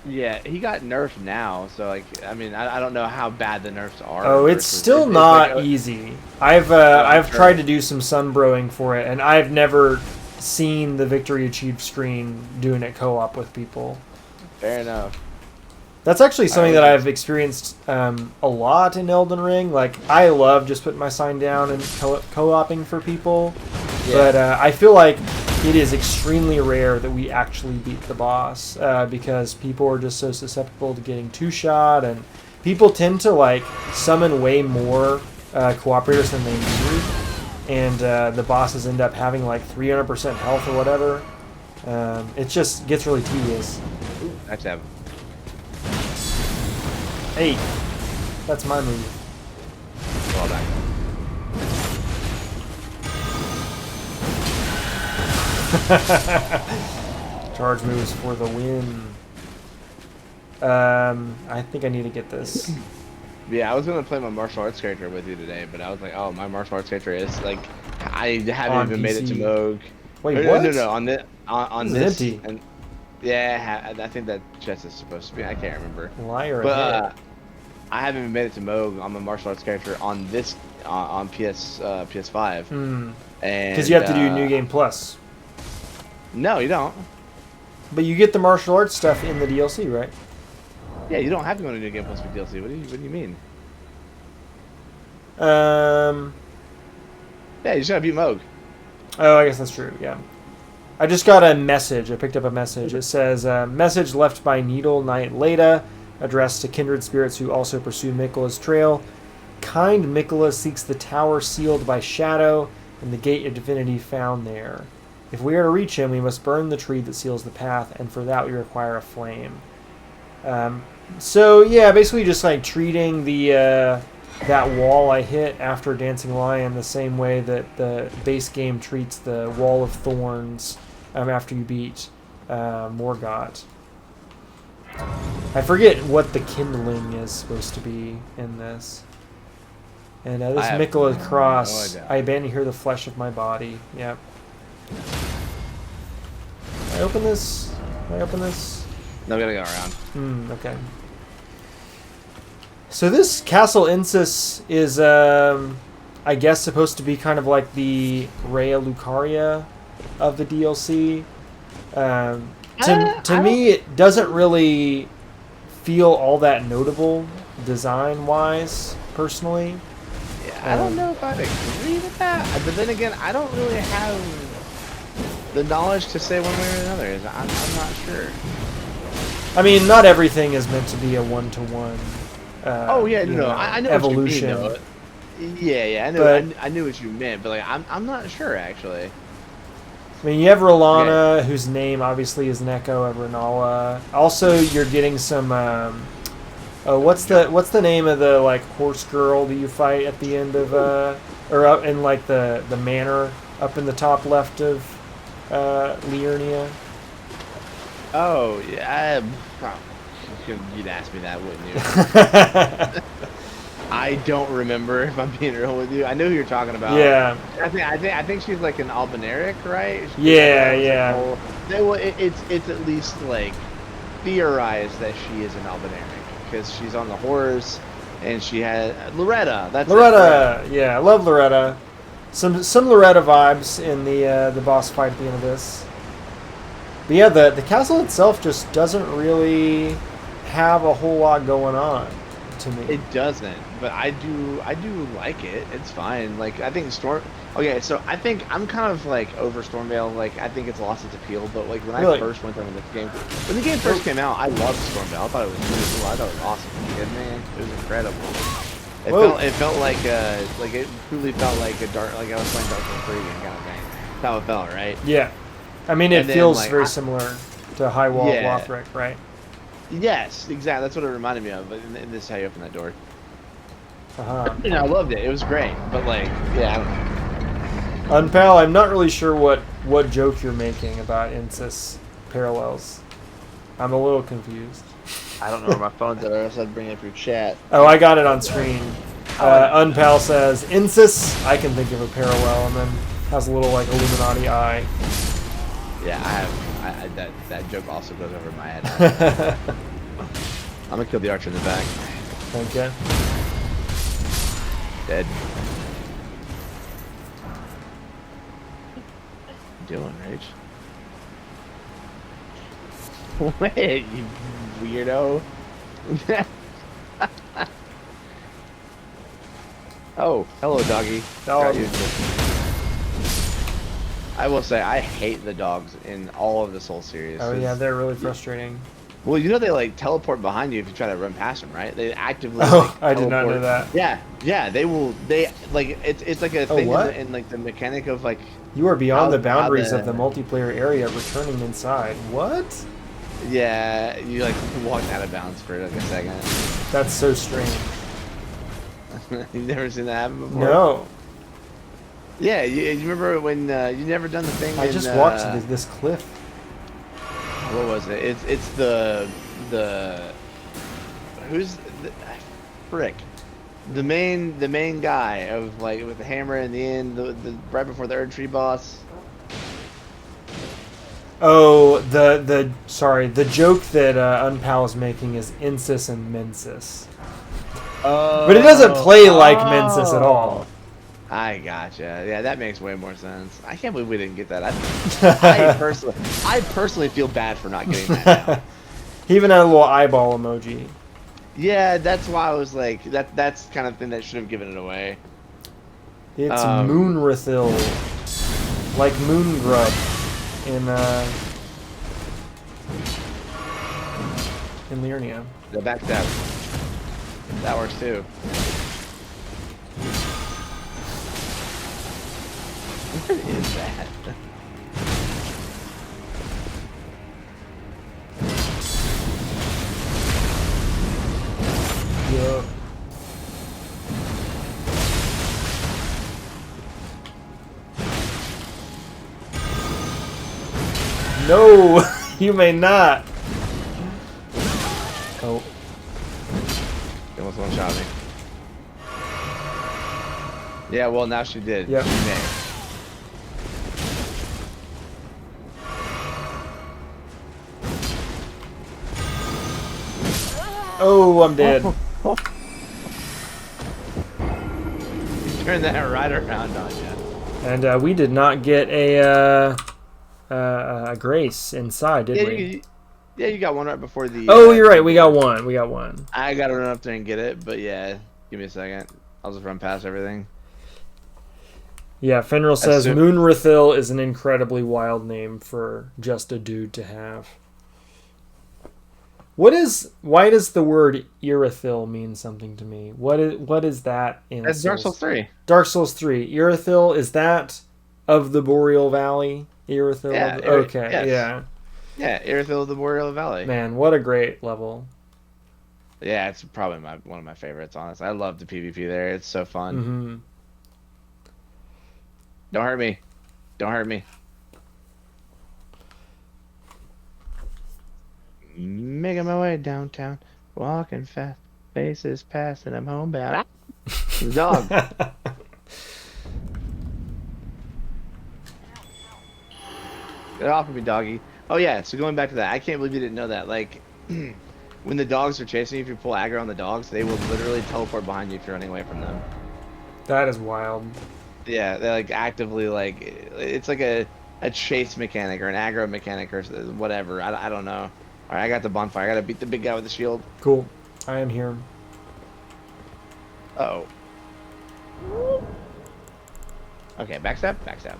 Yeah, he got nerfed now, so like, I mean, I don't know how bad the nerfs are. Oh, it's still not easy. I've tried to do some sunbroing for it, and I've never seen the victory achieved screen doing it co-op with people. Fair enough. That's actually something that I've experienced a lot in Elden Ring. Like, I love just putting my sign down and co-oping for people. Yeah. But I feel like it is extremely rare that we actually beat the boss because people are just so susceptible to getting two-shot, and people tend to like summon way more cooperators than they need, and the bosses end up having like 300% health or whatever. It just gets really tedious. Ooh, nice to have. Hey, that's my move. Well done. Charge moves for the win. I think I need to get this. Yeah, I was gonna play my martial arts character with you today, but I was like, oh, my martial arts character is like, I haven't even made it to Moog. Wait, what? No, on this. Empty. And yeah, I think that chest is supposed to be. I can't remember. Liar. But I haven't even made it to Moog on my martial arts character on this on PS5. And and because you have to do New Game Plus. No, you don't. But you get the martial arts stuff in the DLC, right? Yeah, you don't have to go to New Game Plus for DLC. What do you mean? Yeah, you just gotta beat Moog. Oh, I guess that's true. Yeah. I just got a message. I picked up a message. It says, message left by Needle Knight Leda, addressed to kindred spirits who also pursue Miquella's trail. Kind Miquella seeks the tower sealed by shadow and the gate of divinity found there. If we are to reach him, we must burn the tree that seals the path, and for that we require a flame. So yeah, basically just like treating the that wall I hit after Dancing Lion the same way that the base game treats the Wall of Thorns after you beat Morgott. I forget what the kindling is supposed to be in this. And this Miquella's cross. I abandon here the flesh of my body. Yep. Can I open this? Can I open this? No, we gotta go around. Okay. So this Castle Insis is, I guess, supposed to be kind of like the Rhea Lucaria of the DLC. To me, it doesn't really feel all that notable design-wise, personally. Yeah, I don't know if I'd agree with that. But then again, I don't really have the knowledge to say one way or another. I'm not sure. I mean, not everything is meant to be a one-to-one. Oh yeah, no, I know evolution. What you mean, though. Yeah, I know. But, I knew what you meant, but like, I'm not sure actually. I mean, you have Rolana, whose name obviously is Neko of Renala. Also, you're getting some. What's the name of the like horse girl that you fight at the end of or up in like the manor up in the top left of Liurnia? Oh yeah, you'd ask me that, wouldn't you? I don't remember, if I'm being real with you. I know who you're talking about. Yeah. I think she's like an Albinaric, right? Yeah. It's at least like theorized that she is an Albinaric because she's on the horse and she had Loretta. That's Loretta. It, right? Yeah, I love Loretta. Some Loretta vibes in the boss fight at the end of this. But yeah, the castle itself just doesn't really have a whole lot going on to me. It doesn't, but I do like it. It's fine. Like, I think okay, so I think I'm kind of like over Stormveil. Like, I think it's lost its appeal. But like when I first went on this game, when the game first came out, I loved Stormveil. I thought it was really cool. I thought it was awesome. Man, it was incredible. It felt like it truly felt like a dark, like I was playing Dark Souls 3 kind of thing. That's how it felt, right? Yeah. I mean, it feels very similar to High Wall of Lothric, right? Yes, exactly. That's what it reminded me of. But this is how you open that door. Uh-huh. I loved it. It was great. But like, yeah, I don't know. Unpal, I'm not really sure what joke you're making about Insis parallels. I'm a little confused. I don't know where my phone's at, or else I'd bring it up your chat. Oh, I got it on screen. Unpal says, Insis, I can think of a parallel, and then has a little like Illuminati eye. Yeah, that joke also goes over my head. I'm gonna kill the archer in the back. Okay. Dead. Doing Rage. Wait, you weirdo. Oh, hello, doggy. Dog. I will say, I hate the dogs in all of this whole series. Oh yeah, they're really frustrating. Well, you know they like teleport behind you if you try to run past them, right? They actively. Oh, Like, I did not know that. Yeah, yeah, they will. They like it's like a thing in like the mechanic of like. You are beyond the boundaries of the multiplayer area, returning inside. What? Yeah, you like walked out of bounds for like a second. That's so strange. You've never seen that happen before? No. Yeah, you remember when you never done the thing? I just walked to this cliff. What was it? It's the who's the frick? The main guy of like with the hammer in the end, the right before the Erdtree boss. Oh, the joke that Unpal is making is Insis and Mensis. Oh, but it doesn't play like Mensis at all. I gotcha. Yeah, that makes way more sense. I can't believe we didn't get that. I personally feel bad for not getting that now. He even had a little eyeball emoji. Yeah, that's why I was like, that's kind of thing that should have given it away. It's Moonrithil, like Moongrub in Liurnia. The back step. That works too. What is that? Yeah. No, you may not. Oh. She almost one-shot me. Yeah, well, now she did. Yep. She may. Oh, I'm dead. Turn that right around on you. And we did not get a grace inside, did we? Yeah, you got one right before the... Oh, you're right. We got one. We got one. I got to run up there and get it, but yeah. Give me a second. I'll just run past everything. Yeah, Fenrir says Moonrithil is an incredibly wild name for just a dude to have. Why does the word Irithil mean something to me? What is that in That's Dark Souls 3. Dark Souls 3. Irithil, is that of the Boreal Valley? Irithil? Yeah, okay, yes. yeah. Yeah, Irithil of the Boreal Valley. Man, what a great level. Yeah, it's probably one of my favorites, honestly. I love the PvP there. It's so fun. Mm-hmm. Don't hurt me. Don't hurt me. Making my way downtown, walking fast, faces past, and I'm homebound. Ah! The dog. Get off of me, doggy. Oh yeah, so going back to that, I can't believe you didn't know that. Like, when the dogs are chasing you, if you pull aggro on the dogs, they will literally teleport behind you if you're running away from them. That is wild. Yeah, they like actively like it's like a chase mechanic or an aggro mechanic or whatever. I don't know. All right, I got the bonfire. I gotta beat the big guy with the shield. Cool. I am here. Uh oh. Okay, backstab, backstab.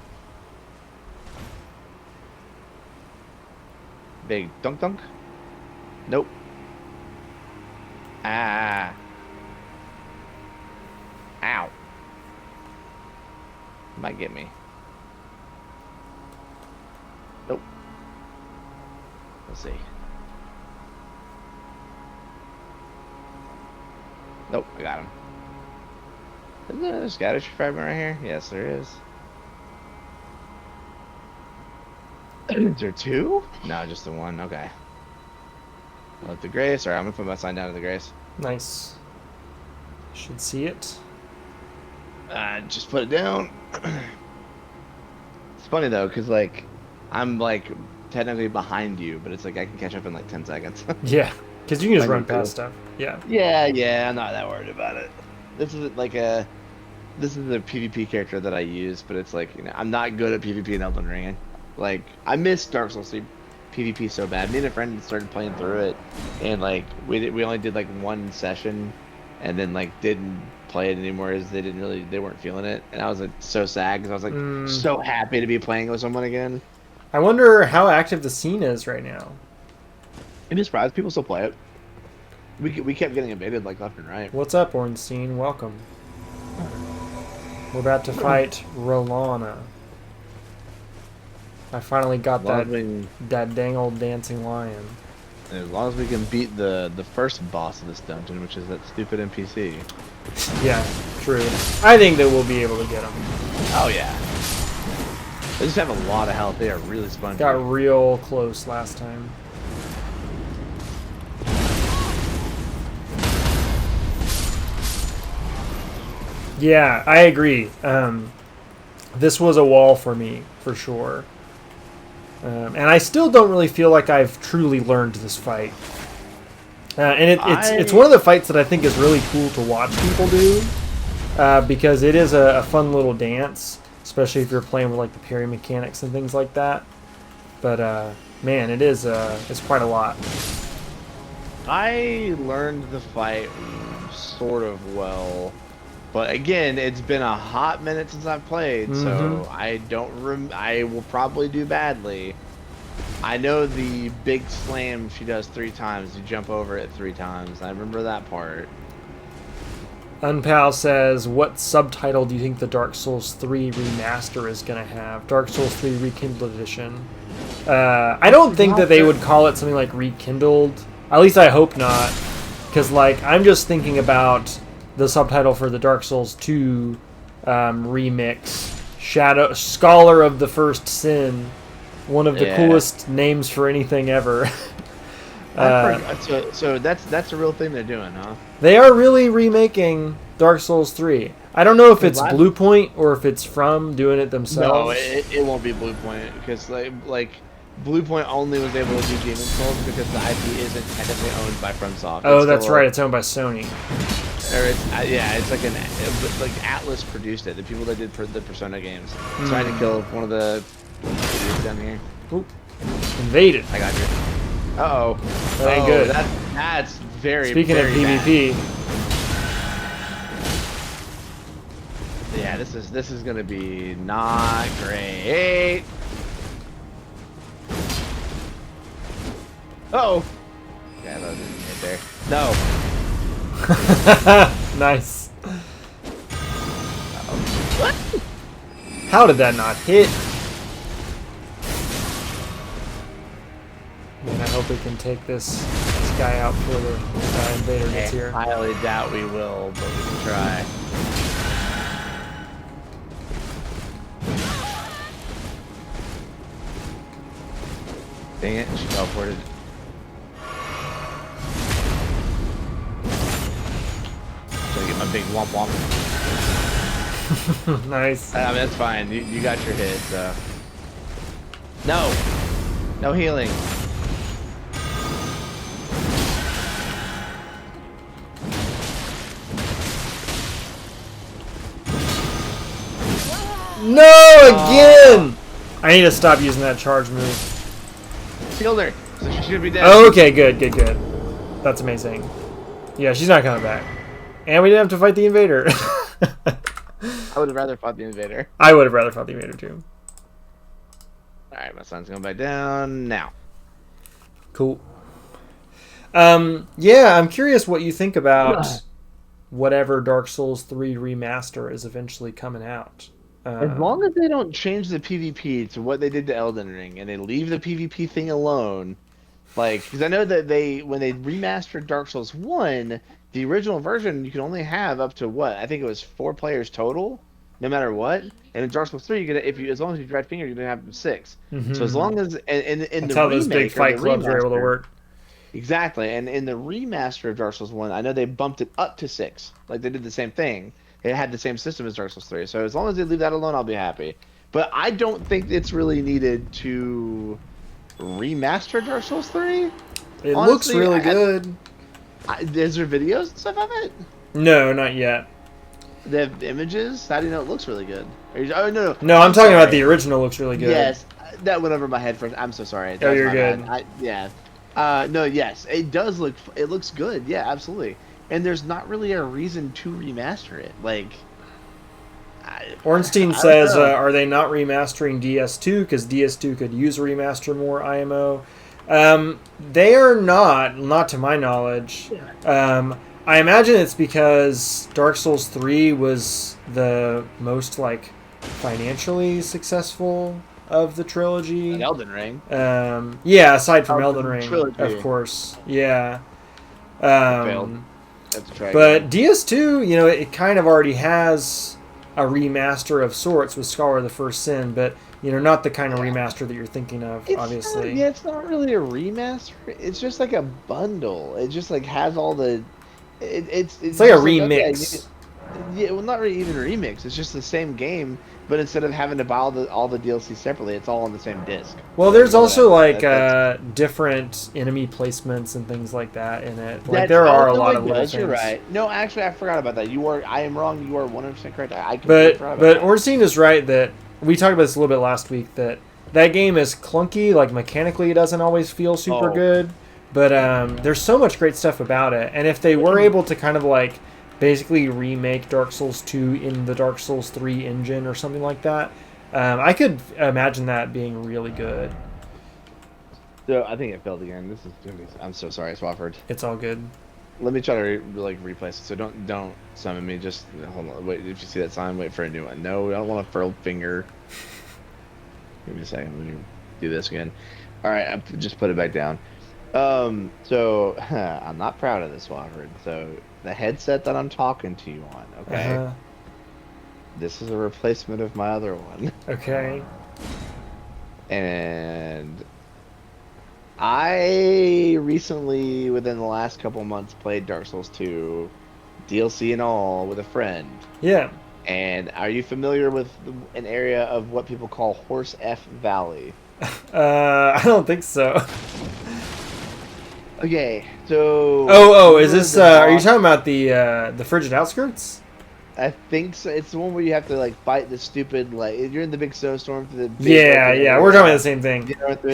Big dunk dunk. Nope. Ah. Ow. Might get me. Nope. Let's see. Nope, I got him. Isn't there a scattering fragment right here? Yes, there is. Is there two? No, just the one. Okay. Let the grace. Alright, I'm gonna put my sign down to the grace. Nice. Should see it. Just put it down. It's funny though, cause like I'm like technically behind you, but it's like I can catch up in like 10 seconds. Yeah. Because you can just run past stuff. Yeah. Yeah, I'm not that worried about it. This isn't like a... This is a PvP character that I use, but it's like, you know, I'm not good at PvP in Elden Ring. Like, I miss Dark Souls 3 PvP so bad. Me and a friend started playing through it, and like we only did like one session, and then like didn't play it anymore as they weren't feeling it, and I was like so sad because I was like so happy to be playing with someone again. I wonder how active the scene is right now. I'm just surprised people still play it. We kept getting invaded like left and right. What's up, Ornstein? Welcome. We're about to fight Rolana. I finally got that dang old dancing lion. As long as we can beat the first boss of this dungeon, which is that stupid NPC. Yeah, true. I think that we'll be able to get them. Oh yeah. They just have a lot of health. They are really spongy. Got real close last time. Yeah, I agree. This was a wall for me, for sure. And I still don't really feel like I've truly learned this fight. And it's one of the fights that I think is really cool to watch people do. Because it is a fun little dance. Especially if you're playing with like the parry mechanics and things like that. But man, it's quite a lot. I learned the fight sort of well. But again, it's been a hot minute since I've played, so I I will probably do badly. I know the big slam she does 3 times. You jump over it 3 times. I remember that part. Unpal says, what subtitle do you think the Dark Souls 3 remaster is going to have? Dark Souls 3 Rekindled Edition. I don't think that they would call it something like Rekindled. At least I hope not. Because, like, I'm just thinking about the subtitle for the Dark Souls 2 remix, Scholar of the First Sin, one of the coolest names for anything ever. So that's a real thing they're doing, huh? They are really remaking Dark Souls 3. I don't know if it's Bluepoint or if it's from doing it themselves. No, it won't be Bluepoint because like Bluepoint only was able to do Demon Souls because the IP isn't technically owned by FromSoft. Oh, that's right. It's owned by Sony. Or it's like Atlas produced it. The people that did the Persona games trying to kill one of the idiots down here. Oop. Invaded. I got you. Uh-oh. That ain't good. That's very, Speaking very of PvP. Bad. Yeah, this is gonna be not great. Uh-oh. Yeah, that didn't hit there. No. Nice. What? How did that not hit? Man, I hope we can take this guy out before the invader gets here. I highly doubt we will, but we can try. Dang it, she teleported. Get my big womp womp. Nice. I mean, that's fine. You got your hit, so. No healing. No, again! I need to stop using that charge move. Killed her, so she should be dead. Oh, okay, good. That's amazing. Yeah, she's not coming back. And we didn't have to fight the invader. I would have rather fought the invader. I would have rather fought the invader too. Alright, my son's going back down now. Cool. Yeah, I'm curious what you think about whatever Dark Souls 3 remaster is eventually coming out. As long as they don't change the PvP to what they did to Elden Ring and they leave the PvP thing alone, like, because I know that when they remastered Dark Souls 1, the original version you can only have up to what? I think it was 4 players total, no matter what. And in Dark Souls 3, as long as you drive finger, you're gonna have 6. So as long as that's how those big fight clubs are able to work. Exactly, and in the remaster of Dark Souls 1, I know they bumped it up to 6. Like they did the same thing. It had the same system as Dark Souls 3. So as long as they leave that alone, I'll be happy. But I don't think it's really needed to remaster Dark Souls 3. It looks really good. Is there videos and stuff of it? No, not yet. They have images? How do you know it looks really good? Oh, no. No, I'm talking about the original looks really good. Yes, that went over my head first. I'm so sorry. Oh, you're good. Yeah. No, yes. It does look... It looks good. Yeah, absolutely. And there's not really a reason to remaster it. Like... Ornstein says, are they not remastering DS2? Because DS2 could use a remaster more, IMO. They are not to my knowledge. I imagine it's because Dark Souls 3 was the most, like, financially successful of the trilogy. And Elden Ring. Yeah, aside from Elden Ring, trilogy. Of course. Yeah. But DS2, it kind of already has a remaster of sorts with Scholar of the First Sin, but not the kind of remaster that you're thinking of, obviously. It's not really a remaster. It's just like a bundle. It just like has all the. It's like a remix. Yeah, well, not really even a remix. It's just the same game, but instead of having to buy all the DLC separately, it's all on the same disc. Well, there's also different enemy placements and things like that in it. Like there are a lot of little things. You're right. No, actually, I forgot about that. I am wrong. You are 100% correct. But Ornstein is right that we talked about this a little bit last week. That game is clunky. Like mechanically, it doesn't always feel super good. But there's so much great stuff about it. And if they were able to kind of like basically remake Dark Souls 2 in the Dark Souls 3 engine or something like that, I could imagine that being really good. So I think it failed again. This is gonna be. I'm so sorry, Swafford. It's all good. Let me try to replace it. So don't summon me. Just hold on. Wait. If you see that sign, wait for a new one. No, I don't want a furled finger. Give me a second. Let me do this again. All right. I just put it back down. So I'm not proud of this, Swafford. So the headset that I'm talking to you on, okay? This is a replacement of my other one. Okay. And I recently, within the last couple months, played Dark Souls 2, DLC and all, with a friend. Yeah. And are you familiar with an area of what people call Horse F Valley? I don't think so. Okay, so... Oh, is this... are you talking about the Frigid Outskirts? I think so. It's the one where you have to, like, fight the stupid, like... You're in the big snowstorm for the... Yeah, we're talking about the same thing.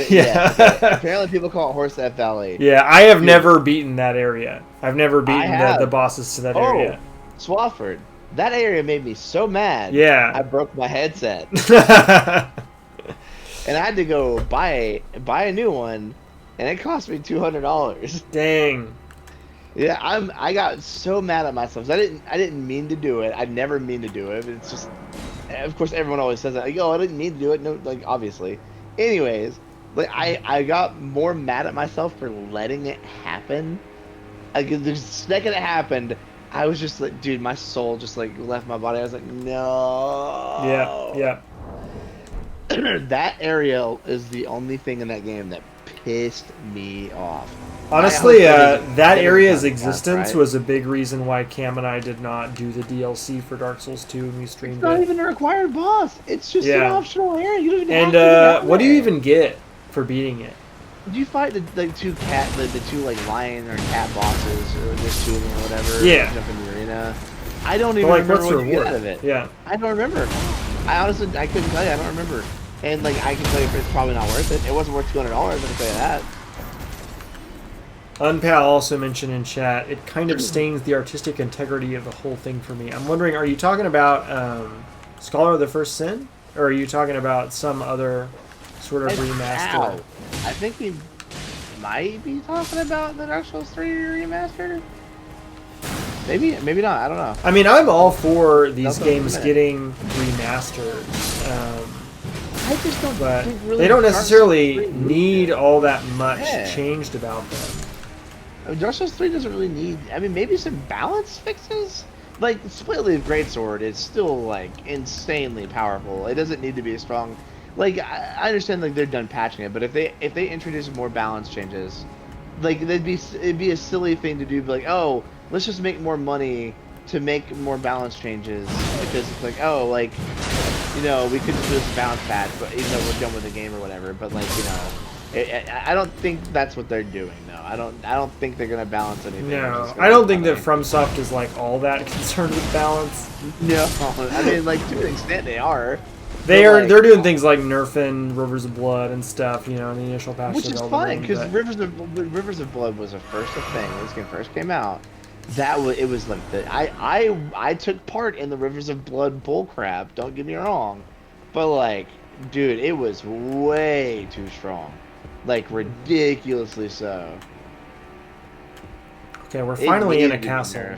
Yeah. Okay. Apparently people call it Horse F Valley. Yeah, I have never beaten that area. I've never beaten the bosses to that area. Swafford, that area made me so mad. Yeah. I broke my headset. And I had to go buy a new one. And it cost me $200. Dang. Yeah, I got so mad at myself. I didn't mean to do it. I never mean to do it. But it's just, of course, everyone always says that. Like, I didn't mean to do it. No, like obviously. Anyways, like I got more mad at myself for letting it happen. Like the second it happened, I was just like, dude, my soul just like left my body. I was like, no. Yeah. That area is the only thing in that game that pissed me off. Honestly, that area's existence was a big reason why Cam and I did not do the DLC for Dark Souls 2 when we streamed it. It's not even a required boss. It's just an optional area. You don't even have to And what do you even get for beating it? Did you fight the two like lion or cat bosses, or just two of them or whatever? Yeah. Up in the arena. I don't even remember what you get out of it. Yeah. I don't remember. I honestly couldn't tell you. I don't remember. And like I can tell you, it's probably not worth it. It wasn't worth $200. I can tell you that. Unpal also mentioned in chat, it kind of stains the artistic integrity of the whole thing for me. I'm wondering, are you talking about Scholar of the First Sin? Or are you talking about some other sort of remaster? I think we might be talking about the Dark Souls 3 remaster. Maybe not. I don't know. I mean, I'm all for these games getting remastered. I just don't think really they don't necessarily need all that much changed about them. I mean, Dark Souls 3 doesn't really need... I mean, maybe some balance fixes? Like, Split Leaf Greatsword is still, like, insanely powerful. It doesn't need to be as strong. Like, I understand, like, they're done patching it, but if they introduce more balance changes, like, it'd be a silly thing to do, like, oh, let's just make more money to make more balance changes, because it's like, oh, like... we could just do this balance patch, but even though we're done with the game or whatever. But like, I don't think that's what they're doing though. I don't think they're gonna balance anything. No, I don't think that FromSoft is like all that concerned with balance. No, I mean like to an extent they are. They're doing things like nerfing Rivers of Blood and stuff, you know, in the initial patch. Which is fine because Rivers of Blood was the first thing when this game first came out. It was like I took part in the Rivers of Blood bullcrap. Don't get me wrong, but like, dude, it was way too strong, like ridiculously so. Okay, we're finally in a castle.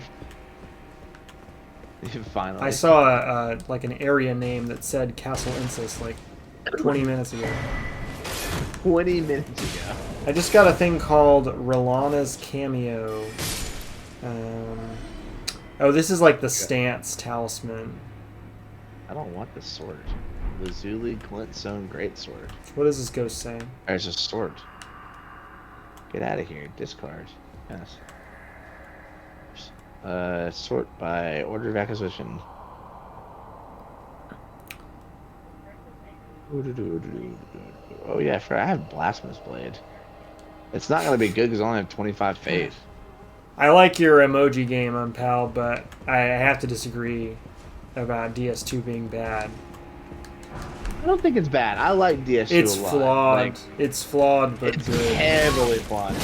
Finally. I saw like an area name that said Castle Insis like 20 minutes ago. 20 minutes ago. I just got a thing called Rolana's Cameo. Oh, this is like the Stance Talisman. I don't want the sword. Lazuli Glintstone Greatsword. What does this ghost say? There's a sword. Get out of here. Discard. Yes. Sort by order of acquisition. Oh yeah, I have Blasphemous Blade. It's not gonna be good because I only have 25 faith. I like your emoji game on PAL, but I have to disagree about DS2 being bad. I don't think it's bad. I like DS2 a lot. It's flawed. Like, it's flawed, but it's good. Heavily flawed.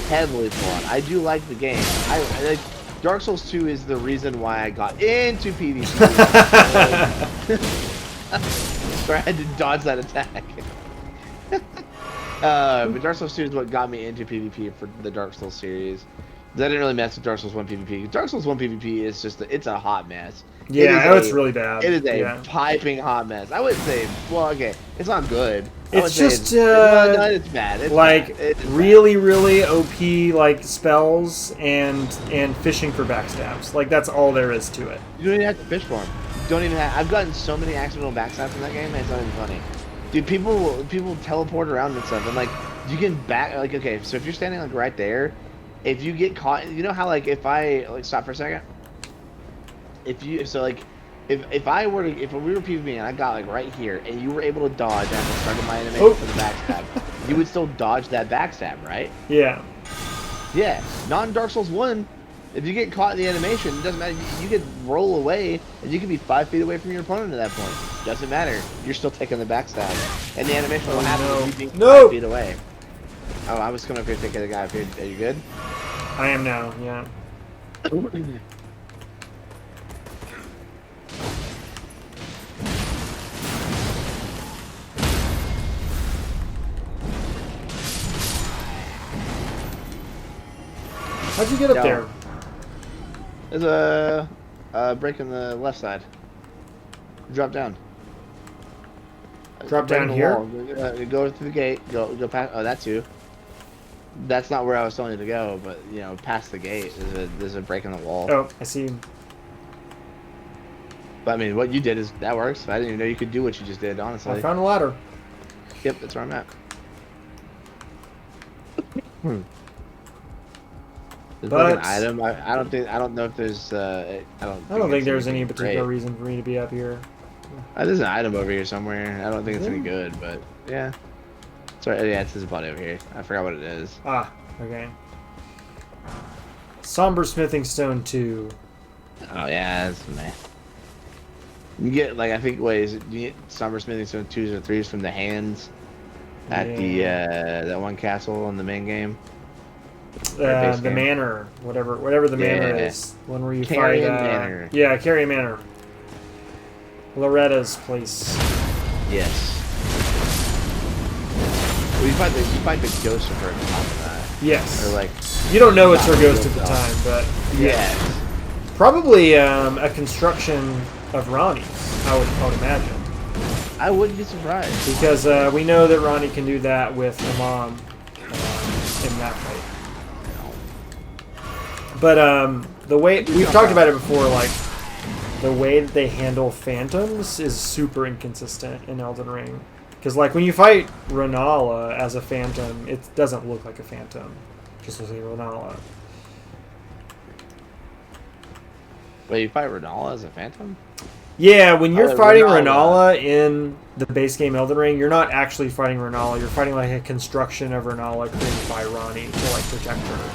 Heavily flawed. I do like the game. I like Dark Souls 2 is the reason why I got into PvP. Sorry, I had to dodge that attack. But Dark Souls 2 is what got me into PvP for the Dark Souls series. I didn't really mess with Dark Souls 1 PvP. Dark Souls 1 PvP is just it's a hot mess. Yeah, it's really bad. It is a piping hot mess. I wouldn't say, well, okay, it's not good. It's just it's bad. It's like bad. really, really OP like spells and fishing for backstabs. Like that's all there is to it. You don't even have to fish for them. You don't even have. I've gotten so many accidental backstabs in that game. It's not even funny. Dude, people teleport around and stuff, and like you can back. Like okay, so if you're standing like right there, if you get caught, you know how like if I like stop for a second. If we were PvP and I got like right here and you were able to dodge after starting my animation for the backstab, you would still dodge that backstab, right? Yeah. Yeah. Non-Dark Souls 1, if you get caught in the animation, it doesn't matter. You could roll away and you could be 5 feet away from your opponent at that point. Doesn't matter. You're still taking the backstab. And the animation will happen with you being 5 feet away. Oh, I was coming up here thinking the guy up here. Are you good? I am now, yeah. How'd you get up there? There's a break in the left side. Drop down. Drop down here? Go through the gate. Go past. Oh, that's you. That's not where I was telling you to go, but you know, past the gate. There's a break in the wall. Oh, I see. But I mean, what you did that works. I didn't even know you could do what you just did. Honestly. I found a ladder. Yep, that's where I'm at. But like an item. I don't know if there's. I don't think there's any particular reason for me to be up here. There's an item over here somewhere. I don't think it's any good, but yeah. Sorry, yeah, it's his body over here. I forgot what it is. Ah, okay. Somber Smithing Stone 2. Oh yeah, that's man. You get like I think what is it? You get Somber Smithing Stone 2s or 3s from the hands at the that one castle in the main game. The manor, whatever the manor is, one where you Carrion fight. Manor. Yeah, Carrion Manor. Loretta's place. Yes. Well, you fight the ghost of her at the top of that. Yes. Or like you don't know it's her ghost at the time, but yeah. Probably a construction of Ronnie's. I would imagine. I wouldn't be surprised because we know that Ronnie can do that with her mom in that fight. But the way we've talked about it before, like the way that they handle phantoms is super inconsistent in Elden Ring. Because like when you fight Renala as a phantom, it doesn't look like a phantom. It just looks like Renala. Wait, you fight Renala as a phantom? Yeah, when you're fighting Renala in the base game Elden Ring, you're not actually fighting Renala. You're fighting like a construction of Renala created by Ronnie to like protect her.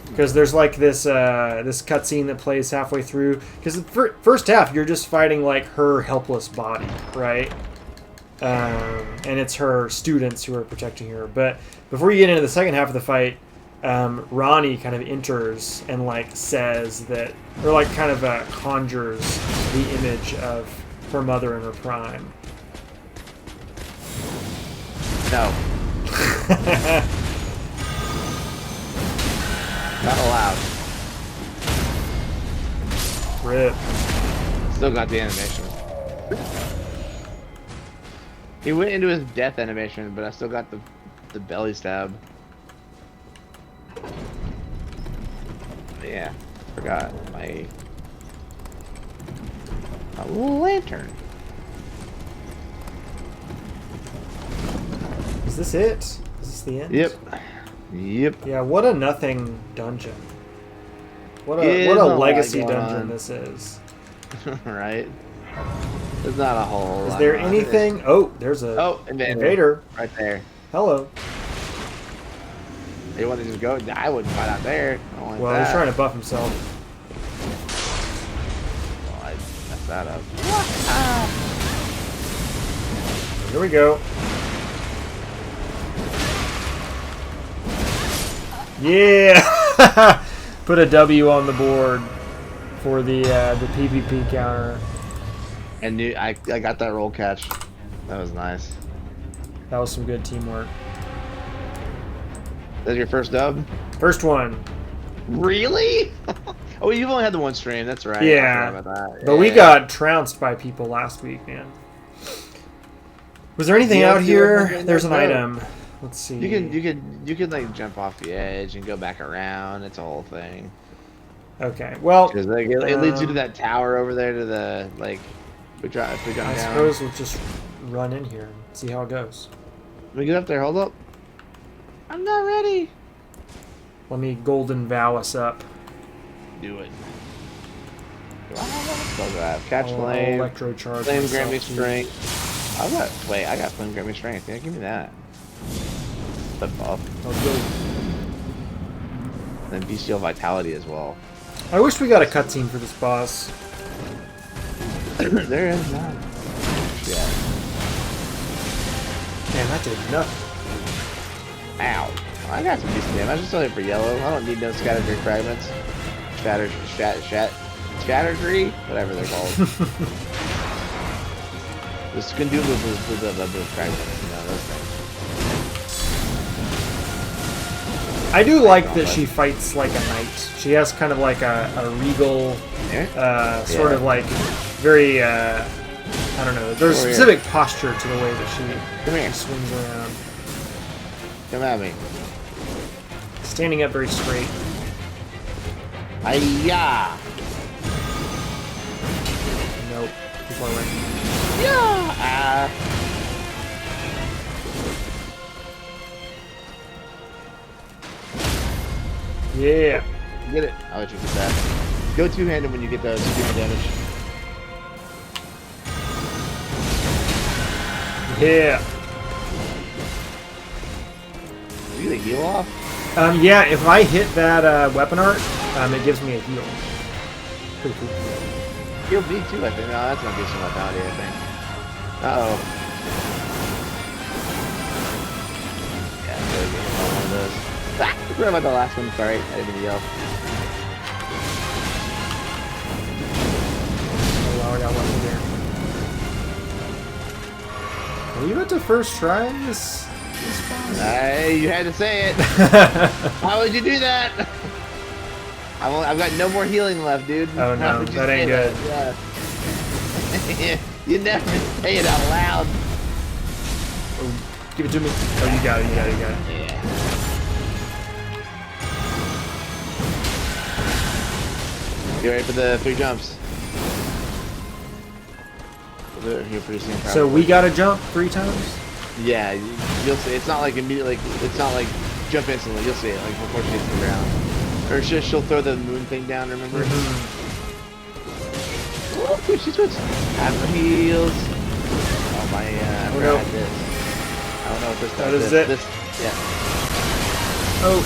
Because there's like this this cutscene that plays halfway through. Because the first half, you're just fighting like her helpless body, right? And it's her students who are protecting her. But before you get into the second half of the fight, Ronnie kind of enters and like says that, or like kind of conjures the image of her mother in her prime. No. Not allowed. Rip. Still got the animation. He went into his death animation, but I still got the belly stab. Yeah, forgot my little lantern. Is this it? Is this the end? Yep. Yep. Yeah, what a nothing dungeon. What a legacy dungeon this is. Right? There's not a whole lot. Is there anything? Oh, there's a invader. Right there. Hello. You want to just go? I wouldn't fight out there. Well, he's trying to buff himself. Well, I messed that up. Here we go. Yeah! Put a W on the board for the PvP counter. And I got that roll catch. That was nice. That was some good teamwork. That's your first dub? First one. Really? Oh, you've only had the one stream. That's right. Yeah. I forgot about that. But we got trounced by people last week, man. Was there anything out here? There's an item. Let's see. You can like jump off the edge and go back around. It's a whole thing. Okay. Well, because like, it leads you to that tower over there to the like. If we jump down. I suppose we'll just run in here and see how it goes. Let me get up there. Hold up. I'm not ready. Let me golden vow us up. Do it. Catch flame. Electro charge. Flame grant me strength. I got flame grant me strength. Yeah, give me that. Flip off. And bestial vitality as well. I wish we got a cutscene for this boss. There is none. Yeah. Man, that did nothing. Ow. I got some decent damage. I just only for yellow. I don't need no scattered fragments. Erdtree? Whatever they're called. Just can do the fragments, you know, those things. I do like that she fights like a knight. She has kind of like a regal, sort of like very, I don't know. There's a specific posture to the way that she swings around. Come at me. Standing up very straight. Hi-ya! Nope. Too far away. Yeah! Yeah. Get it. I'll let you get that. Go two-handed when you get those. You do damage. Yeah. You get a heal off? Yeah, if I hit that weapon art, it gives me a heal. Pretty cool. Heal me too, I think. No, that's not decent vitality, I think. Uh-oh. Yeah, I'm really getting one of those. Ah, I forgot about the last one. Sorry, I didn't mean to yell. Oh wow, I got one in there. Are you about to first try this boss? You had to say it. How would you do that? I've got no more healing left, dude. Oh no, that ain't good. Yeah. You never say it out loud. Oh, give it to me. Oh, you got it, you got it, you got it. Yeah. You ready for the 3 jumps? You're pretty soon, so we gotta jump 3 times? Yeah, you'll see. It's not like immediately. It's not like jump instantly. You'll see it like before she hits the ground. Or she'll throw the moon thing down. Remember? Mm-hmm. Oh, she switched. Have her heels. Oh my, I no. this. I don't know what this does. That is it. Yeah. Oh.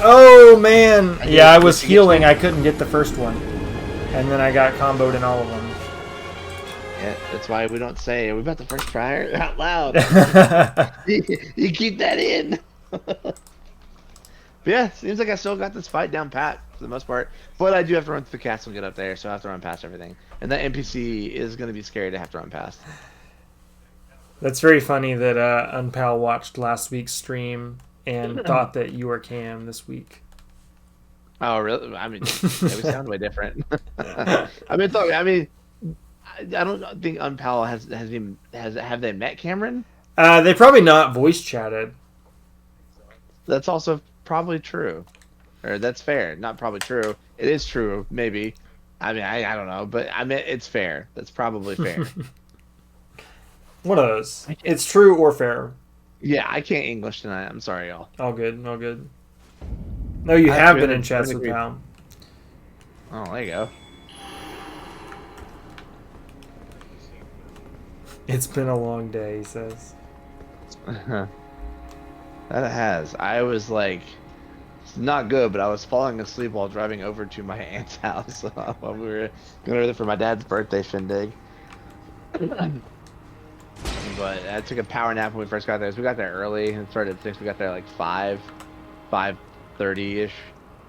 Oh man. Yeah, I was healing. I couldn't get the first one. And then I got comboed in all of them. Yeah, that's why we don't say, are we about the first try out loud? You keep that in. But yeah, seems like I still got this fight down pat for the most part. But I do have to run through the castle and get up there, so I have to run past everything. And that NPC is going to be scary to have to run past. That's very funny that Unpal watched last week's stream and thought that you were Cam this week. Oh, really? I mean, yeah, we sound way different. I don't think Unpal have they met Cameron? They probably not voice chatted. That's also probably true, or that's fair. Not probably true. It is true, maybe. I mean, I don't know, but I mean, it's fair. That's probably fair. One of those. It's true or fair. Yeah, I can't English tonight. I'm sorry, y'all. All good. All good. No, you have been in chats with Pal. Oh, there you go. It's been a long day, he says. That it has. I was like, it's not good, but I was falling asleep while driving over to my aunt's house while we were going over there for my dad's birthday shindig. But I took a power nap when we first got there. So we got there early and started at 6. We got there like 5:30ish.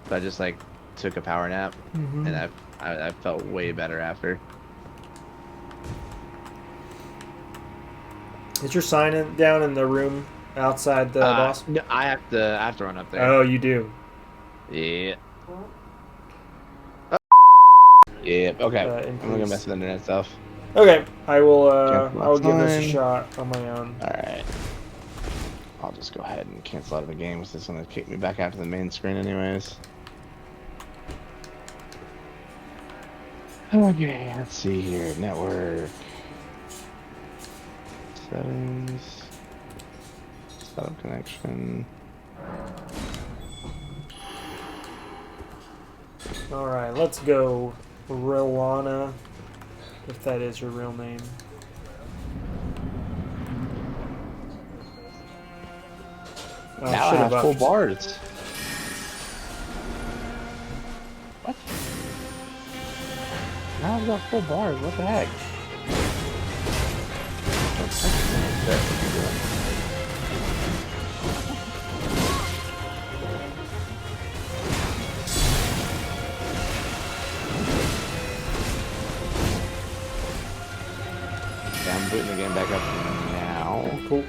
So I just like took a power nap, and I felt way better after. Is your sign down in the room outside the boss? No, I have to run up there. Oh, you do. Yeah. Yeah. Okay. I'm gonna mess with internet stuff. Okay, I will give this a shot on my own. Alright. I'll just go ahead and cancel out of the game, because it's gonna kick me back out to the main screen anyways. Okay, let's see here. Network. Settings. Setup connection. Alright, let's go Rowana. If that is your real name. Oh, now I have full bars. What? Now I've got full bars. What the heck? I'm booting the game back up now. Cool.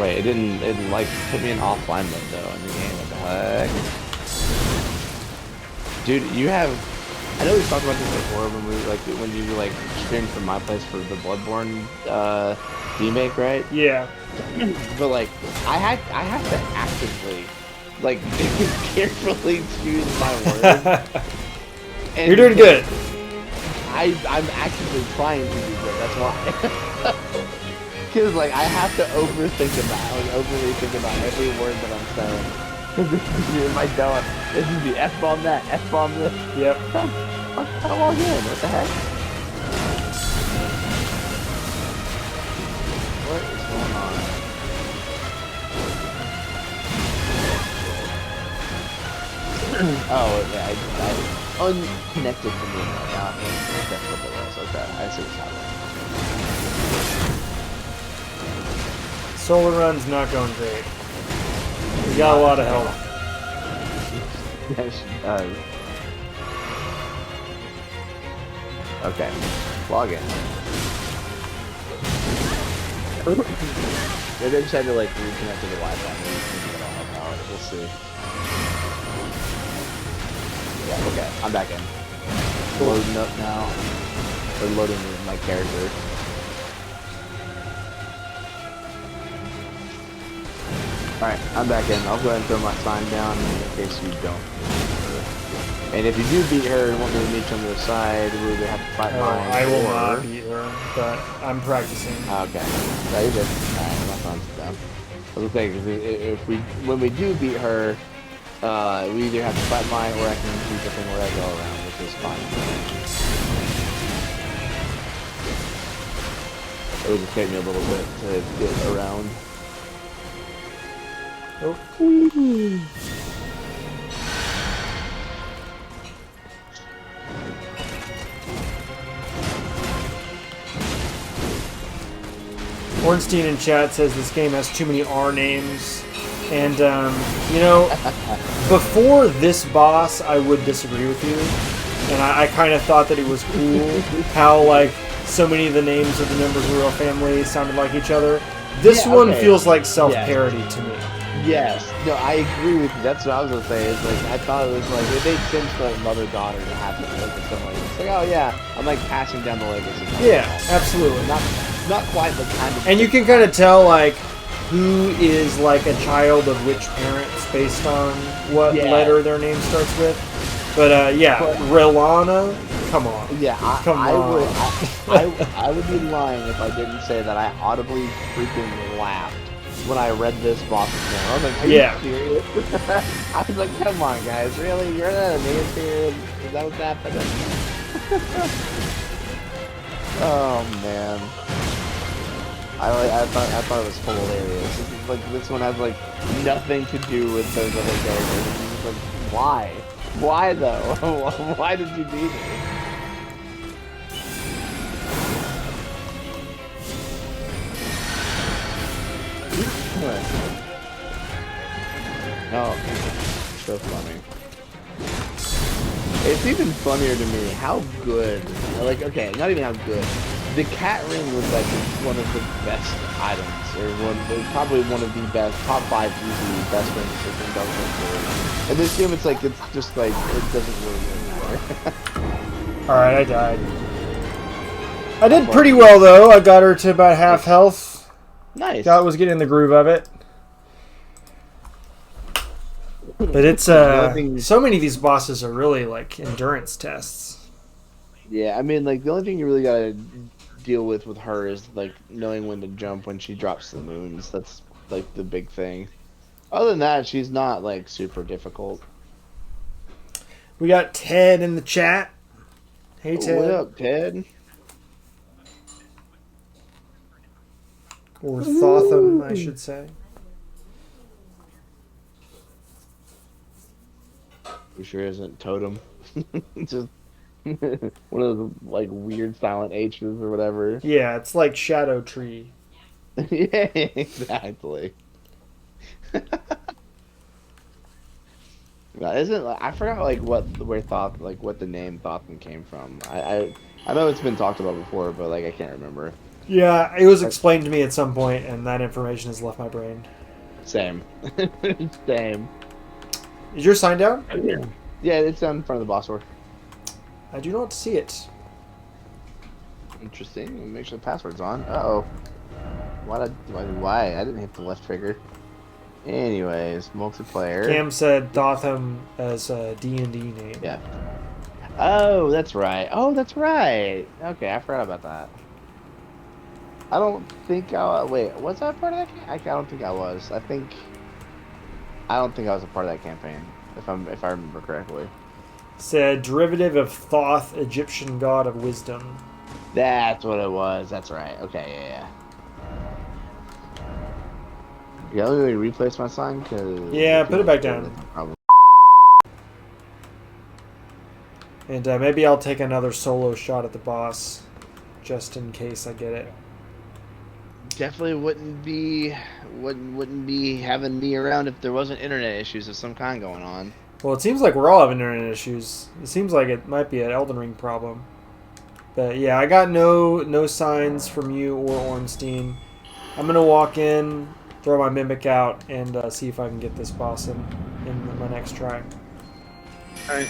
Wait, it didn't like put me in offline mode though in the game. What the heck? Dude, you have. I know we've talked about this before when you streamed from my place for the Bloodborne remake, right? Yeah. But like, I have to actively, like, carefully choose my words. And you're doing good. I'm actively trying to do good. That's why. Because like I have to overly think about every word that I'm saying. If I don't, this is the F-bomb that, F-bomb this. Yep. How long in? What the heck? What is going on? Oh, yeah, I unconnected from the internet now. That's what it was. Okay, I see what's happening. Solar run's not going great. We got a lot of help. Yes, she does. Okay, log in. Maybe I just had to like reconnect to the Wi-Fi. Maybe that'll help out. We'll see. Yeah, okay, I'm back in. Loading up now. Or loading my character. Alright, I'm back in. I'll go ahead and throw my sign down in case you don't. And if you do beat her and want me to meet you on the other side, we either have to fight mine. I will not beat her, but I'm practicing. Okay. No, you're good. Alright, my phone's down. I was saying, when we do beat her, we either have to fight mine or I can do the thing where I go around, which is fine. It would just take me a little bit to get around. Oh. Ornstein in chat says this game has too many R names. And, you know, before this boss, I would disagree with you. And I kind of thought that it was cool how, like, so many of the names of the members of the royal family sounded like each other. This one feels like self-parody to me. Yes. No, I agree with you. That's what I was going to say. Is like, I thought it was like, it made sense for like mother-daughter to have to look at something like this. It's like, oh yeah, I'm like passing down the legacy. Yeah, absolutely. Not quite the kind of... And you can kind of tell, like, who is, like, a child of which parents based on what letter their name starts with. But, yeah, Relana, come on. Yeah, I would be lying if I didn't say that I audibly freaking laughed when I read this boss's name. I was like, are you serious? I was like, come on, guys, really? You're not a name here? Is that what's happening? Oh, man. I thought it was hilarious. This one has like nothing to do with those other characters. It's just like, why? Why though? Why did you do this? Oh, so funny. It's even funnier to me how good. Like, okay, not even how good. The cat ring was like one of the best items, or probably one of the best, top 5 easily best rings in Dark Souls. And this game, it's like, it's just like, it doesn't really anymore. Alright, I died. I did pretty well though. I got her to about half health. Nice. Was getting the groove of it. But it's, so many of these bosses are really like endurance tests. Yeah, I mean, like, the only thing you really gotta deal with her is like knowing when to jump when she drops the moons. That's like the big thing. Other than that, she's not like super difficult. We got Ted in the chat. Hey Ted. What up, Ted? Or Thotham, I should say. You sure isn't Totem? Just one of those like weird silent H's or whatever. Yeah, it's like Shadow Tree. Yeah, exactly. No, isn't I forgot like what the name Thotham came from. I know it's been talked about before, but like I can't remember. Yeah, it was explained to me at some point, and that information has left my brain. Same. Same. Is your sign down? Yeah, it's down in front of the boss door. I do not see it. Interesting. Make sure the password's on. Uh-oh. Why? I didn't hit the left trigger. Anyways, multiplayer. Cam said Thotham as a D&D name. Yeah. Oh, that's right. Okay, I forgot about that. I don't think wait, was I part of that campaign? I don't think I was. I don't think I was a part of that campaign, if I remember correctly. Said derivative of Thoth, Egyptian god of wisdom. That's what it was. That's right. Okay, yeah. Yeah, let me replace my sign, cause yeah, put it back down. And maybe I'll take another solo shot at the boss, just in case I get it. Definitely wouldn't be having me around if there wasn't internet issues of some kind going on. Well, it seems like we're all having internet issues. It seems like it might be an Elden Ring problem. But yeah, I got no signs from you or Ornstein. I'm gonna walk in, throw my Mimic out, and see if I can get this boss in my next try. Alright.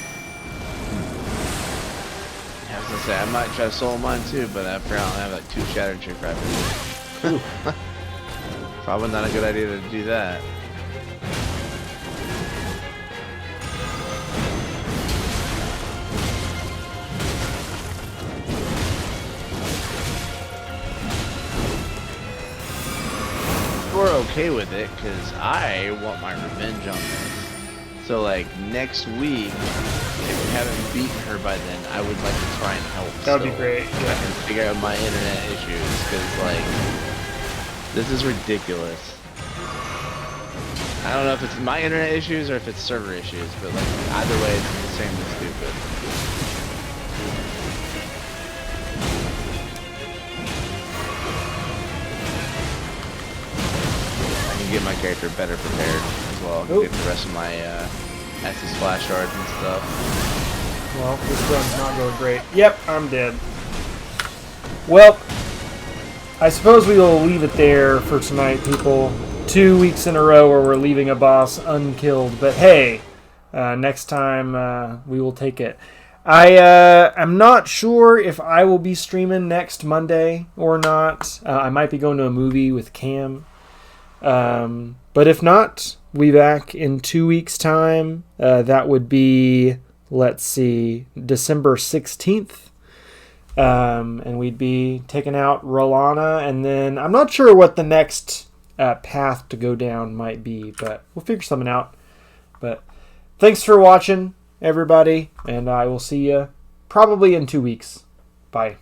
I was gonna say, I might try to solo mine too, but I forgot I have like 2 Shattered Chick Rifles. Probably not a good idea to do that. people are okay with it because I want my revenge on this. So like next week, if we haven't beaten her by then, I would like to try and help. That would be great. Yeah. I can figure out my internet issues because like this is ridiculous. I don't know if it's my internet issues or if it's server issues, but like either way, it's the same as stupid. I can get my character better prepared as well. Get the rest of my Axis flash shards and stuff. Well, this run's not going great. Yep, I'm dead. Well, I suppose we will leave it there for tonight, people. 2 weeks in a row where we're leaving a boss unkilled. But hey, next time we will take it. I'm not sure if I will be streaming next Monday or not. I might be going to a movie with Cam. But if not, we'll be back in 2 weeks' time. That would be, let's see, December 16th. And we'd be taking out Rolana. And then I'm not sure what the next path to go down might be, but we'll figure something out. But thanks for watching, everybody. And I will see you probably in 2 weeks. Bye.